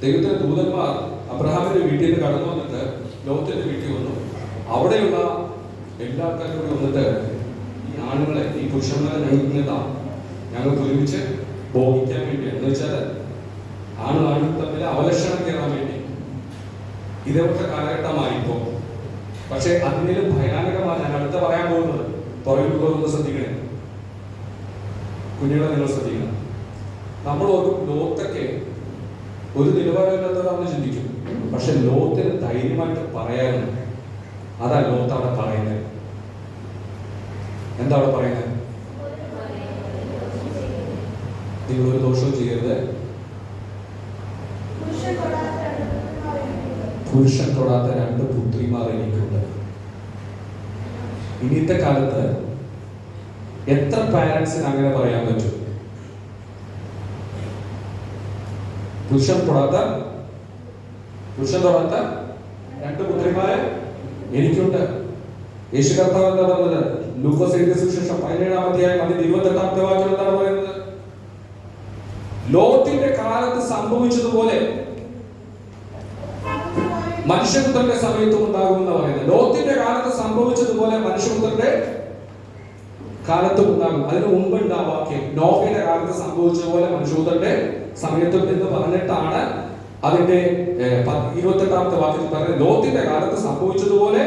[SPEAKER 1] ദൈവത്തിന്റെ ദൂതന്മാർ അബ്രഹാമിന്റെ വീട്ടിൽ നിന്ന് കടന്നു വന്നിട്ട് ലോത്തിന്റെ വീട്ടിൽ വന്നു. അവിടെയുള്ള എല്ലാ ആൾക്കാരും കൂടി വന്നിട്ട് ഈ ആണുങ്ങളെ, ഈ പുരുഷന്മാരെ ഞങ്ങൾക്ക് ഞങ്ങൾക്ക് ഒരുമിച്ച് ഭോഗിക്കാൻ വേണ്ടി, എന്ന് വെച്ചാൽ ആണും തമ്മിൽ അവലക്ഷണം കയറാൻ വേണ്ടി. ഇതേപോലത്തെ കാലഘട്ടമായിപ്പോ. പക്ഷെ അതിനേലും ഭയാനകമാണ് ഞാൻ അടുത്ത പറയാൻ പോകുന്നത്. പുറകിലുള്ളതൊന്ന് ശ്രദ്ധിക്കണേ കുഞ്ഞുങ്ങളെ, നിങ്ങൾ ശ്രദ്ധിക്കണം. നമ്മൾ ഒരു ലോത്തൊക്കെ ഒരു നിലവാരമില്ലാത്തതാണെന്ന് ചിന്തിക്കും. പക്ഷെ ലോത്തിന് ധൈര്യമായിട്ട് പറയാനും അതാ ലോത്ത് അവിടെ പറയുന്നത്. എന്താ അവിടെ പറയുന്നത്? നിങ്ങളൊരു ദോഷവും ചെയ്യരുത്, പുരുഷൻ തൊടാത്ത 2 പുത്രിമാർ എനിക്കുണ്ട്. ഇന്നത്തെ കാലത്ത് എത്ര പാരന്റ്സിന് അങ്ങനെ പറയാൻ പറ്റും? പുരുഷൻ തൊടാത്ത 2 പുത്രിമാരെ എനിക്കുണ്ട്. യേശു കർത്താവ് എന്താ പറഞ്ഞത്? ലൂക്കോസ് എഴുതിയ സുവിശേഷം 17-ാം അധ്യായം അതിന്റെ 28-ാമത്തെ വാക്യം എന്താണ് പറയുന്നത്? ലോത്തിന്റെ കാലത്ത് സംഭവിച്ചതുപോലെ മനുഷ്യപുത്രന്റെ സമയത്തും ഉണ്ടാകുമെന്ന് പറയുന്നത്. ലോത്തിന്റെ കാലത്ത് സംഭവിച്ചതുപോലെ മനുഷ്യപുത്രന്റെ കാലത്തും ഉണ്ടാകും. അതിന് മുമ്പുണ്ട് ആ വാക്യം. നോഹയുടെ കാലത്ത് സംഭവിച്ചതുപോലെ മനുഷ്യപുത്രന്റെ സമയത്തും എന്ന് പറഞ്ഞിട്ടാണ് അതിന്റെ 28-ാമത്തെ വാക്യത്തിൽ പറയുന്നത്. ലോത്തിന്റെ കാലത്ത് സംഭവിച്ചതുപോലെ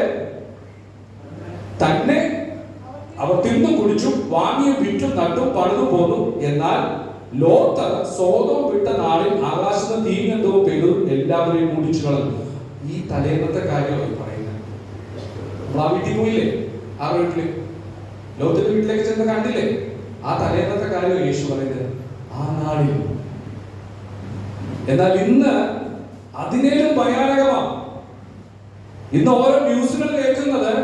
[SPEAKER 1] തന്നെ അവർ തിന്നും കുടിച്ചും വാങ്ങിയും വിറ്റും നട്ടും പണിതു പോന്നു. എന്നാൽ ലോത്ത് സോദോം വിട്ട നാളിൽ ആകാശത്ത് തീങ്ങന്തവും പെയ്തു എല്ലാവരെയും മുടിച്ചു കളഞ്ഞു. ഈ തലേന്നത്തെ കാര്യമാണ് പറയുന്നത്. നമ്മൾ ആ വീട്ടിൽ പോയില്ലേ? ആ വീട്ടില് ലോത്തിന്റെ വീട്ടിലേക്ക് ചെന്ന് കണ്ടില്ലേ? ആ തലേന്നത്തെ കാര്യം യേശു പറയുന്നത് ആ നാളിൽ. എന്നാൽ ഇന്ന് അതിനേലും ഭയാനകമാണ്. ഇന്ന് ഓരോ ന്യൂസുകൾ കേൾക്കുന്നത്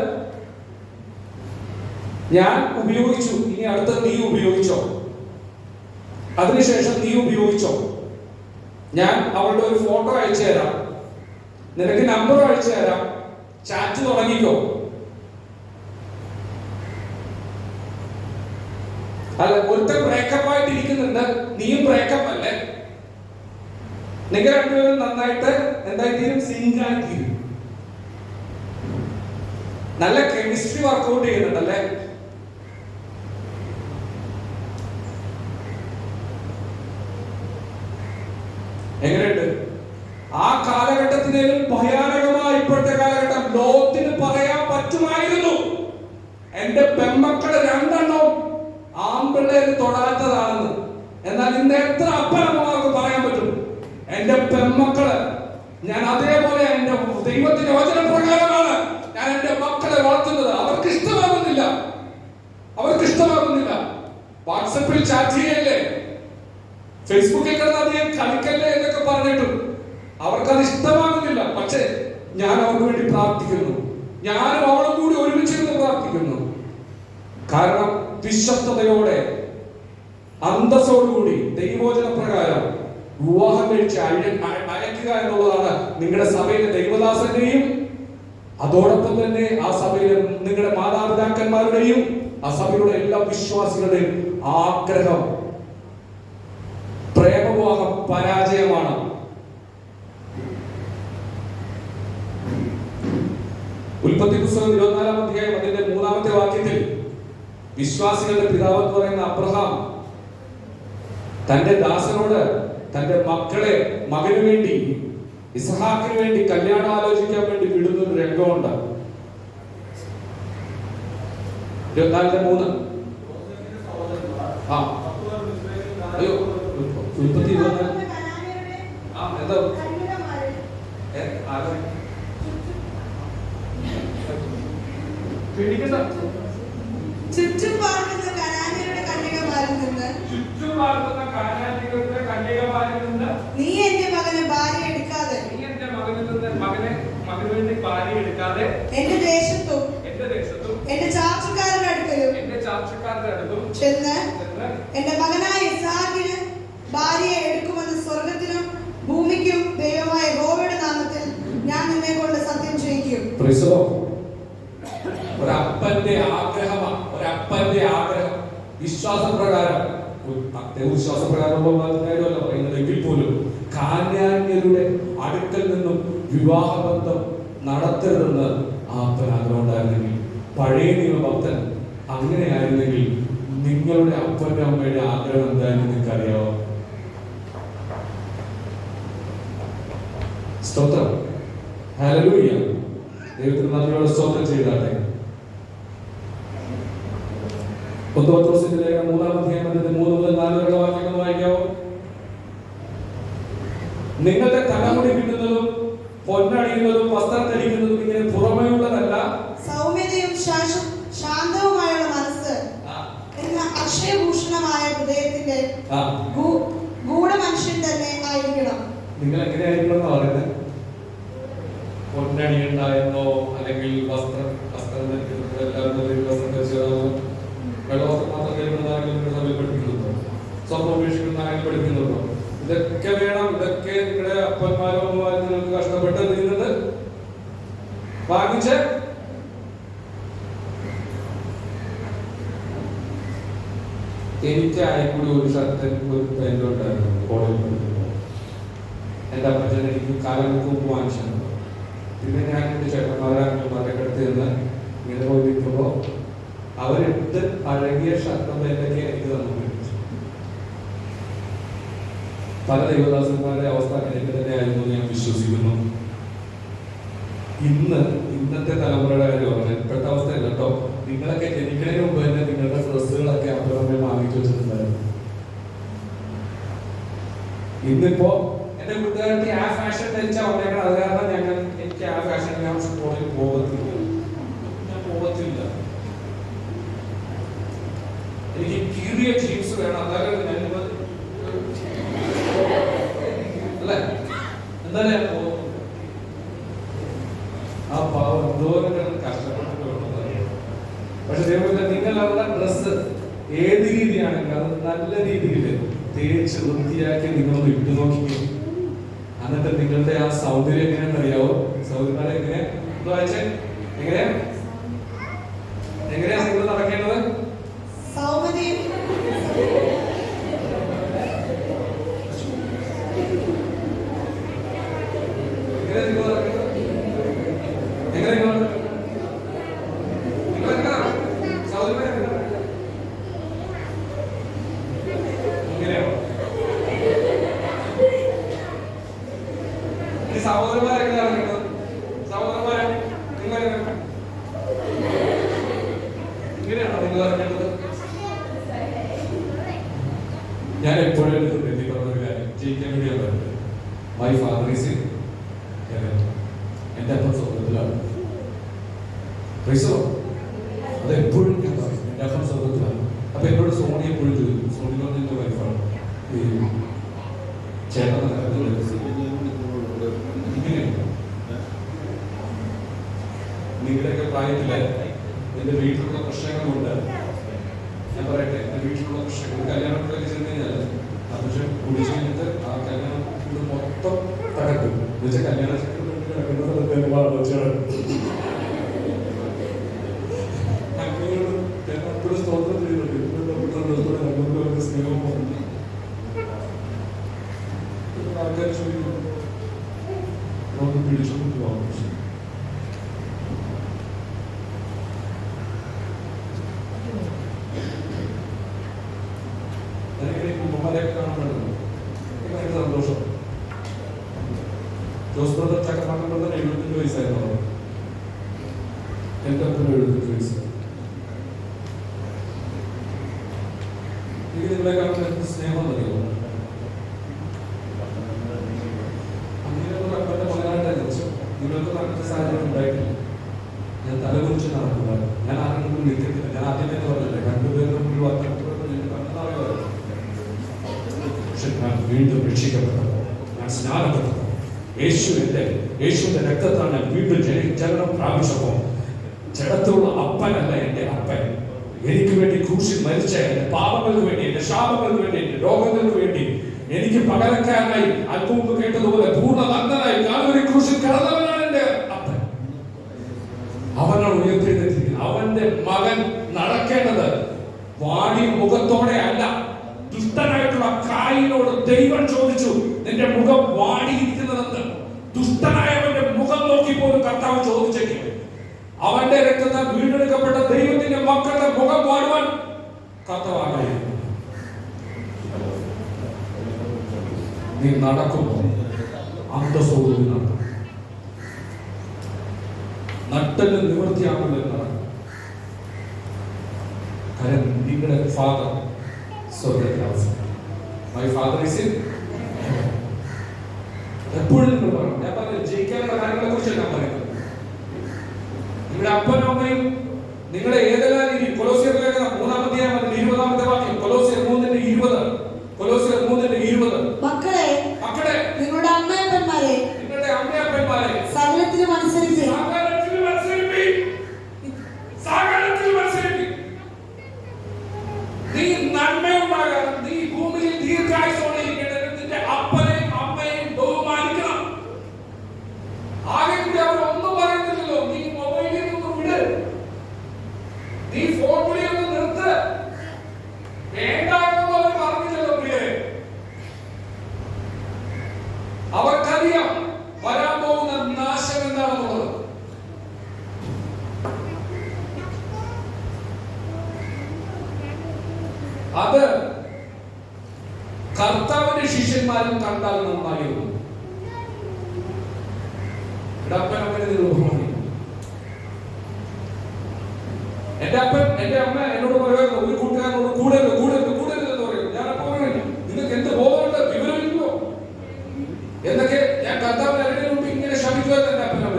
[SPEAKER 1] ഞാൻ ഉപയോഗിച്ചു, ഇനി അടുത്തത് നീ ഉപയോഗിച്ചോ, അതിനുശേഷം നീ ഉപയോഗിച്ചോ, ഞാൻ അവളുടെ ഒരു ഫോട്ടോ അയച്ചു തരാം, നിനക്ക് നമ്പർ അയച്ചു തരാം, ചാറ്റ് തുടങ്ങിക്കോ. അല്ല, ഒരുത്തൻ ബ്രേക്കപ്പ് ആയിട്ട് ഇരിക്കുന്നുണ്ട്, നീയും ബ്രേക്കപ്പ് അല്ലേ? നിങ്ങൾ രണ്ടുപേരും നന്നായിട്ട് എന്തായിത്തീരും? സിങ്കായി തീരും. നല്ല കെമിസ്ട്രി വർക്ക്ഔട്ട് ചെയ്യുന്നുണ്ടല്ലേ? എങ്ങനെയുണ്ട്? ആ കാലഘട്ടത്തിനേലും ഭയാനകമായ ഇപ്പോഴത്തെ കാലഘട്ടം. ലോകത്തിന് പറയാൻ പറ്റുമായിരുന്നു, എന്റെ പെമ്മക്കള് രണ്ടെണ്ണം ആൺപിള്ളേര് തൊടാത്തതാണെന്ന്. എന്നാൽ ഇന്ന് എത്ര അപ്പനമ്മമാർക്ക് പറയാൻ പറ്റും, എന്റെ പെമ്മക്കള് ഞാൻ അതേപോലെ എന്റെ ദൈവത്തിന്റെ വചനപ്രകാരമാണ് ഞാൻ എന്റെ മക്കളെ വളർത്തുന്നത്. അവർക്ക് ഇഷ്ടമാകുന്നില്ല, അവർക്ക് ഇഷ്ടമാകുന്നില്ല. വാട്സപ്പിൽ ചാറ്റ് ചെയ്യല്ലേ, ഫേസ്ബുക്കിൽ കിടന്ന് അധികം കളിക്കല്ലേ എന്നൊക്കെ പറഞ്ഞിട്ടും അവർക്കത് ഇഷ്ടമാകുന്നില്ല. പക്ഷേ ഞാൻ അവർക്ക് വേണ്ടി പ്രാർത്ഥിക്കുന്നു. ഞാനും അവളും കൂടി ഒരുമിച്ചിരുന്ന് പ്രാർത്ഥിക്കുന്നു. കാരണം വിശ്വസ്തയോടെ അന്തസ്സോടുകൂടി ദൈവവചന പ്രകാരം വിവാഹം കഴിച്ച് അയക്കുക എന്നുള്ളതാണ് നിങ്ങളുടെ സഭയിലെ ദൈവദാസന്റെയും അതോടൊപ്പം തന്നെ ആ സഭയിലെ നിങ്ങളുടെ മാതാപിതാക്കന്മാരുടെയും ആ സഭയുടെ എല്ലാ വിശ്വാസികളുടെയും ആഗ്രഹം. പ്രേമവിവാഹം പരാജയമാണ്. ഉൽപ്പത്തി പുസ്തകം 24-ാം അധ്യായം അതിന്റെ 3-ാമത്തെ വാക്യത്തിൽ വിശ്വാസികളുടെ പിതാവ് എന്ന് പറയുന്ന അബ്രഹാം തന്റെ ദാസനോട് തന്റെ മകന് വേണ്ടി ഇസ്ഹാക്കിന് വേണ്ടി കല്യാണം ആലോചിക്കാൻ വേണ്ടി വിടുന്ന ഒരു രംഗമുണ്ട്. 24:3. അയ്യോ, ഉൽപ്പത്തി 24. എന്താ
[SPEAKER 2] ചുറ്റും പാർക്കുന്ന കനാന്യരുടെ കന്യകമാരിൽ നിന്ന് നീ എന്റെ മകന് ഭാര്യ എടുക്കാതെ എന്റെ ദേശത്തും എന്റെ ചാർച്ചക്കാരുടെ അടുക്കലും ചെന്ന് എന്റെ മകനായ ഇസ്ഹാക്കിന് ഭാര്യയെ എടുക്കുമെന്ന് സ്വർഗത്തിനും ഭൂമിക്കും ദൈവമായ യഹോവയുടെ നാമത്തിൽ ഞാൻ നിന്നെ കൊണ്ട് സത്യം ചെയ്യിക്കും.
[SPEAKER 1] ഒരപ്പന്റെ ആഗ്രഹമാണ്, ഒരപ്പന്റെ ആഗ്രഹം. വിശ്വാസപ്രകാരം, വിശ്വാസപ്രകാരമുള്ള കാര്യമല്ല പറയുന്നതെങ്കിൽ പോലും കാനാന്യരുടെ അടുക്കൽ നിന്നും വിവാഹബന്ധം നടത്തരുതെന്ന് ആ അപ്പൻ ആഗ്രഹം ഉണ്ടായിരുന്നെങ്കിൽ, പഴയ നിയമഭക്തൻ അങ്ങനെയായിരുന്നെങ്കിൽ നിങ്ങളുടെ അപ്പന്റെ അമ്മയുടെ ആഗ്രഹം എന്തായാലും നിങ്ങൾക്ക് അറിയാവോ? സ്തോത്രം, ഹല്ലേലൂയ. ദൈവത്തിന് നന്ദിയോടെ സ്തോത്രം ചെയ്താട്ടെ. 1 പത്രോസിന്റെ ലേഖനം 3-ാം അധ്യായം 3 മുതൽ 4 വരെയുള്ള വാക്യങ്ങൾ വായിക്കാവോ? നിങ്ങളുടെ തലമുടി പിന്നുന്നതും പൊന്നണിയുന്നതും വസ്ത്രം ധരിക്കുന്നതും ഇങ്ങനെ പുറമേയുള്ളതല്ല,
[SPEAKER 2] സൗമ്യതയും ശാന്തവുമായുള്ള മനസ്സ് എന്ന അക്ഷയഭൂഷണമായ ഹൃദയത്തിന്റെ ഗൂഢമനുഷ്യൻ തന്നെ ആയിരിക്കണം.
[SPEAKER 1] നിങ്ങൾ എങ്ങനെയായിരിക്കണം എന്ന് പറയുന്നത്? പൊന്നണി ഉണ്ടായിരുന്നോ, അല്ലെങ്കിൽ വസ്ത്രം ധരിക്കുന്നത് എല്ലാവരും വസ്ത്രം ധരിച്ചതാണോ? വെള്ളവസ്ത്രം മാത്രം ധരിക്കുന്നതാണെങ്കിലും നിങ്ങളുടെ സഭയിൽ പഠിപ്പിക്കുന്നുണ്ടോ? സ്വന്തം ഉപേക്ഷിക്കുന്നതാണെങ്കിലും പഠിപ്പിക്കുന്നുണ്ടോ? ഇതൊക്കെ വേണം. ഇതൊക്കെ നിങ്ങളുടെ അപ്പന്മാരോ അമ്മമാരും നിങ്ങൾക്ക് കഷ്ടപ്പെട്ട് നിന്നത് വാങ്ങിച്ച് എനിക്ക് ആയിക്കൂടി ഒരു ഷർട്ട് ഒരു പാൻറ് ഉണ്ടായിരുന്നു കോളേജിൽ പഠിക്കുമ്പോൾ. എൻ്റെ അപ്പച്ചൻ എനിക്ക് കാലങ്ങൾക്ക് മുമ്പ് വാങ്ങിച്ചു. പിന്നെ ഞാൻ എൻ്റെ ചേട്ടന്മാരുടെ അടുത്ത് നിന്ന് ഇങ്ങനെ പോയി നിൽക്കുമ്പോൾ അവരെടുത്ത് പഴകിയ ഷർട്ടും എന്തൊക്കെ എനിക്ക് തന്നു. പല ദൈവദാസന്മാരുടെ അവസ്ഥ എനിക്ക് തന്നെ ആയിരുന്നു ഞാൻ വിശ്വസിക്കുന്നു. ഇന്നത്തെ തലമുറയുടെ കാര്യം പറഞ്ഞു, ഇപ്പോഴത്തെ അവസ്ഥ അല്ല കേട്ടോ. നിങ്ങളൊക്കെ ജനിക്കുന്നതിന് മുമ്പ് തന്നെ നിങ്ങളുടെ ഡ്രസ്സുകളൊക്കെ അപ്പുറമേ വാങ്ങിച്ചു വെച്ചിട്ടുണ്ടായിരുന്നു. ഇന്നിപ്പോ എന്റെ കൂട്ടുകാർക്ക് ആ ഫാഷൻ ധരിച്ചാൽ വന്നേക്കണം. അത് കാരണം എനിക്ക് ആ ഫാഷൻ ഞാൻ സ്കൂളിൽ പോകത്തില്ല. എനിക്ക് കീറിയ ജീൻസ് വേണം. അതായത് ഞാൻ അല്ലേ എന്തായാലും ഞാൻ പോകുന്നു. ആ പാവം എന്തോരം കഷ്ടപ്പെട്ടിട്ട് വേണം. പക്ഷെ ദൈവമേ, നിങ്ങൾ അവരുടെ ഡ്രസ്സ് ഏത് രീതിയാണെങ്കിലും അത് നല്ല രീതിയിൽ തേച്ച് വൃത്തിയാക്കി നിങ്ങളൊന്ന് ഇട്ടു നോക്കി. എന്നിട്ട് നിങ്ങളുടെ ആ സൗന്ദര്യം എങ്ങനെയാണെന്ന് അറിയാവോ? സൗന്ദര്യം എങ്ങനെയാ എങ്ങനെയാ നിങ്ങൾ നടക്കേണ്ടത്? എങ്ങനെ നിങ്ങൾ നടക്കുന്നത്? എങ്ങനെ നിങ്ങൾ സഹോദരന്മാരെ ഇങ്ങനെയാണോ? ഈ സഹോദരന്മാരെങ്ങനെ നടക്കുന്നത്? സഹോദരന്മാരെ നിങ്ങൾ ഇങ്ങനെയാണോ നിങ്ങൾ നടക്കേണ്ടത്? ഞാൻ എപ്പോഴും പറഞ്ഞ കാര്യം ജയിക്കാൻ വേണ്ടിയാണ് പറയുന്നത്. My father is in heaven. എൻ്റെ അപ്പം സ്വർഗത്തിലാണ്. അത് എപ്പോഴും ഞാൻ പറയും, എൻ്റെ അപ്പം സ്വർഗത്തിലാണ്. അപ്പൊ എന്നോട് സോണി എപ്പോഴും ചോദിക്കും, സോണി പറഞ്ഞ വൈഫാണ്, ചേട്ടൻ ഇങ്ങനെയുണ്ട്. നിങ്ങളുടെയൊക്കെ പ്രായത്തില് എന്റെ വീട്ടിലുള്ള പ്രശ്നങ്ങളുണ്ട്. ഞാൻ പറയട്ടെ, എന്റെ വീട്ടിലുള്ള പ്രശ്നങ്ങൾ കല്യാണത്തിലൊക്കെ ചെന്ന് കഴിഞ്ഞാൽ പക്ഷെ കുടിച്ചു കഴിഞ്ഞിട്ട് ആ കല്യാണം ഇത് മൊത്തം തകർക്കും. എന്നുവെച്ചാൽ കല്യാണ അങ്ങനെയോട് സ്തോത്രം ചെയ്യുന്നുണ്ട്. സ്നേഹം ആൾക്കാർ ചോദിക്കും, നമുക്ക് പിടിച്ചോണ്ട് പോകാം. ഉമ്മമാരെയൊക്കെ കാണുന്നുണ്ട്, ഭയങ്കര സന്തോഷം. ജോസ് ബ്രദർ ചക്രമാക്കൻ ബ്രദർ 75 വയസ്സായിരുന്നു. എൻ്റെ അപ്പനും 75 വയസ്സ്. എനിക്ക് നിങ്ങളെ കാണുന്ന എന്ത് സ്നേഹം അറിയുമോ? അങ്ങനെയുള്ള അപ്പൻ്റെ മകനായിട്ടാണ് ജനിച്ചത്. നിങ്ങൾക്ക് അങ്ങനത്തെ സാഹചര്യം ഉണ്ടായിട്ടില്ല. ഞാൻ തലകുറിച്ച് നടക്കുക, ഞാൻ ആരെങ്കിലും നിൽക്കത്തില്ല. ഞാൻ ആദ്യമേ പറഞ്ഞില്ലേ, രണ്ടുപേരും ഞാൻ വീണ്ടും രക്ഷിക്കപ്പെട്ടപ്പോൾ, ഞാൻ സ്നാനപ്പെട്ടപ്പോൾ, യേശുവിന്റെ രക്തത്താൽ ഞാൻ വീണ്ടും ജനനം പ്രാപിച്ചപ്പോൾ, ജഡത്തിലുള്ള അപ്പനല്ല എൻ്റെ അപ്പൻ, എനിക്ക് വേണ്ടി ക്രൂശിൽ മരിച്ച എന്റെ പാപങ്ങൾക്ക് വേണ്ടി, എന്റെ ശാപങ്ങൾക്ക് വേണ്ടി, എന്റെ രോഗങ്ങൾക്ക് വേണ്ടി എനിക്ക് പകരക്കാരനായി, അല്പം മുമ്പ് കേട്ടതുപോലെ പൂർണ്ണ നഗ്നനായി കാൽവരി ക്രൂശിൽ കിടന്നവനാണ് എൻ്റെ അപ്പൻ. അവനാണ് ഉയർത്തിയിരിക്കുന്നത്. അവന്റെ മകൻ നടക്കേണ്ടത് വാടി മുഖത്തോടെ അല്ല. ദുഷ്ടനായിട്ടുള്ള കായിനോട് ദൈവം ചോദിച്ചു, നിന്റെ മുഖം വാടിയിരിക്കുന്നതെന്ന്. ദുഷ്ടനായവന്റെ മുഖം നോക്കി പോലും കർത്താവ് ചോദിച്ചേക്കും. അവന്റെ രക്തത്താൽ വീണ്ടെടുക്കപ്പെട്ട ദൈവത്തിന്റെ മക്കളുടെ മുഖം വാടുവാൻ കർത്താവ് ആഗ്രഹിക്കുന്നു. നീ നടക്കുമ്പോൾ അന്തസ്സോടുകൂടി നടക്കും. നട്ടല് നിവൃത്തിയാകുമ്പോൾ നടക്കും. കാരണം നിങ്ങളുടെ ഫാദർ സ്വർഗ്ഗത്തിലാണ്. My father is in heaven. എപ്പോഴും നിങ്ങൾ പറയണം. ഞാൻ പറഞ്ഞ ജയിക്കാനുള്ള കാര്യങ്ങളെ കുറിച്ച് ഞാൻ പറയുന്നത്. നിങ്ങളുടെ അപ്പനും അമ്മയും നിങ്ങളുടെ ഏതെല്ലാം രീതി, കൊലോസ്യർ ലേഖനം 3-ാമത്തെ വാക്യം, കൊലോസ്യർ 3:20. കൊലോസ്യർ 3:20.
[SPEAKER 2] മക്കളെ നിങ്ങളുടെ അമ്മയപ്പന്മാരെ സകലത്തിലും അനുസരിച്ച്
[SPEAKER 1] നീ നന്മയുണ്ടാകാൻ, നീ ഭൂമിയിൽ ദീർഘായുസ്സോടെ ഇരിക്കേണ്ടത് നിന്റെ അപ്പനെയും അമ്മയെയും ബഹുമാനിക്കണം. ആകെ കൂടി അവർ ഒന്നും പറയുന്നില്ലല്ലോ. നീ മൊബൈലിൽ നിന്ന് വിട്, നീ ഫോൺ വിളി ഒന്ന് നിർത്ത്, വേണ്ടായിരുന്നു അവർ പറഞ്ഞില്ലല്ലോ. പ്രിയരെ, അവർക്കറിയാം വരാൻ പോകുന്ന നാശം എന്താണെന്നുള്ളത്. അത് കർത്താവിന്റെ ശിഷ്യന്മാരും കണ്ടാൽ നന്നായിരുന്നു. എന്റെ അപ്പൻ എന്റെ അമ്മ എന്നോട് പറയുമായിരുന്നു, ഒരു കൂട്ടുകാരനോട് കൂടരുത് എന്ന് പറയും. ഞാൻ അപ്പൊ പറയുന്നു, നിങ്ങൾക്ക് എന്ത് ബോധമുണ്ട്, വിവരമില്ലല്ലോ എന്നൊക്കെ ഞാൻ കർത്താവിനെ അറിയുന്നതിന് ഇങ്ങനെ ശമിക്കുമായിരുന്നു എന്റെ അപ്പൻ അമ്മ.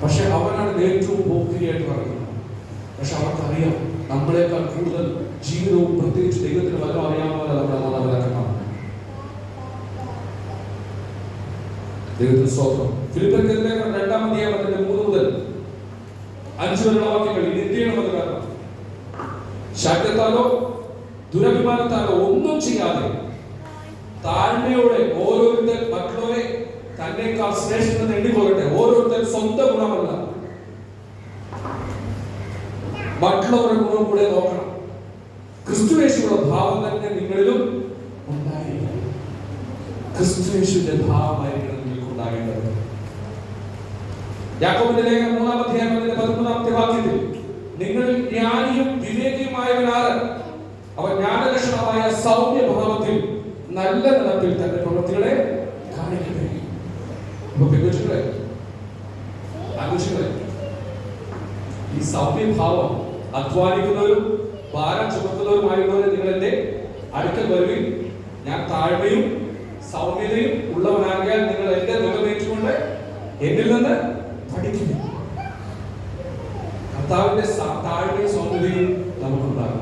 [SPEAKER 1] പക്ഷെ അവനാണ് ഏറ്റവും പോക്കിരിയായിട്ട് പറയുന്നത്. പക്ഷെ അവർക്കറിയാം നമ്മളെക്കാൾ കൂടുതൽ ജീവിതവും പ്രത്യേകിച്ച് ദൈവത്തിന് വല്ലതും അറിയാവുന്ന നമ്മുടെ മാതാപിതാക്കളാണ്. ദൈവത്തിന് സ്തോത്രം. ഫിലിപ്പിയർക്കെതിരെ 2-ാം അധ്യായം 3 മുതൽ 5 വരെയുള്ള വാക്യങ്ങൾ ഇത് എന്ത് ചെയ്യണമെന്ന് കാരണം ശാഠ്യത്താലോ ദുരഭിമാനത്താലോ ഒന്നും ചെയ്യാതെ താഴ്മയോടെ ഓരോരുത്തർ മറ്റുള്ളവരെ തന്നേക്കാൾ ശ്രേഷ്ഠത എണ്ണിക്കൊള്ളട്ടെ. ഓരോരുത്തർ സ്വന്തം ഗുണമല്ല, മറ്റുള്ളവരുടെ ഗുണം കൂടെ നോക്കണം. ക്രിസ്തുയേശുവിന്റെ ഭാവം തന്നെ നിങ്ങളിലും ഉണ്ടായിരിക്കണം. ക്രിസ്തുയേശുവിന്റെ ഭാവമായിരിക്കണം നിങ്ങൾക്കുണ്ടായിരിക്കണം. ഉണ്ടാകേണ്ടത്. യാക്കോബിന്റെ ലേഖനം 3-ാം വാക്യത്തിൽ നിങ്ങളിൽ ജ്ഞാനിയും വിവേകിയുമായവനാണ്, അവൻ ജ്ഞാനലക്ഷണമായ സൗമ്യഭാവത്തിൽ നല്ല നടപ്പിൽ തന്റെ പ്രവൃത്തികളെ കാണിക്കട്ടെ. അപ്പൊ പെൺകുട്ടികളെ, ആഘോഷികളെ, ഈ സൗമ്യഭാവം അധ്വാനിക്കുന്നവരും ഭാരം ചുമത്തുന്നവരുമായുള്ളവരെ നിങ്ങൾ എന്റെ അടുക്കൽ വരുവിൻ, ഞാൻ താഴ്മയും സൗമ്യതയും ഉള്ളവനാകിയാൽ നിങ്ങൾ എന്റെ നിറവേറ്റുകൊണ്ട് എന്നിൽ നിന്ന് പഠിക്കുന്നു. കർത്താവിന്റെ താഴ്മയും സൗമ്യതയും നമുക്കുണ്ടാകും.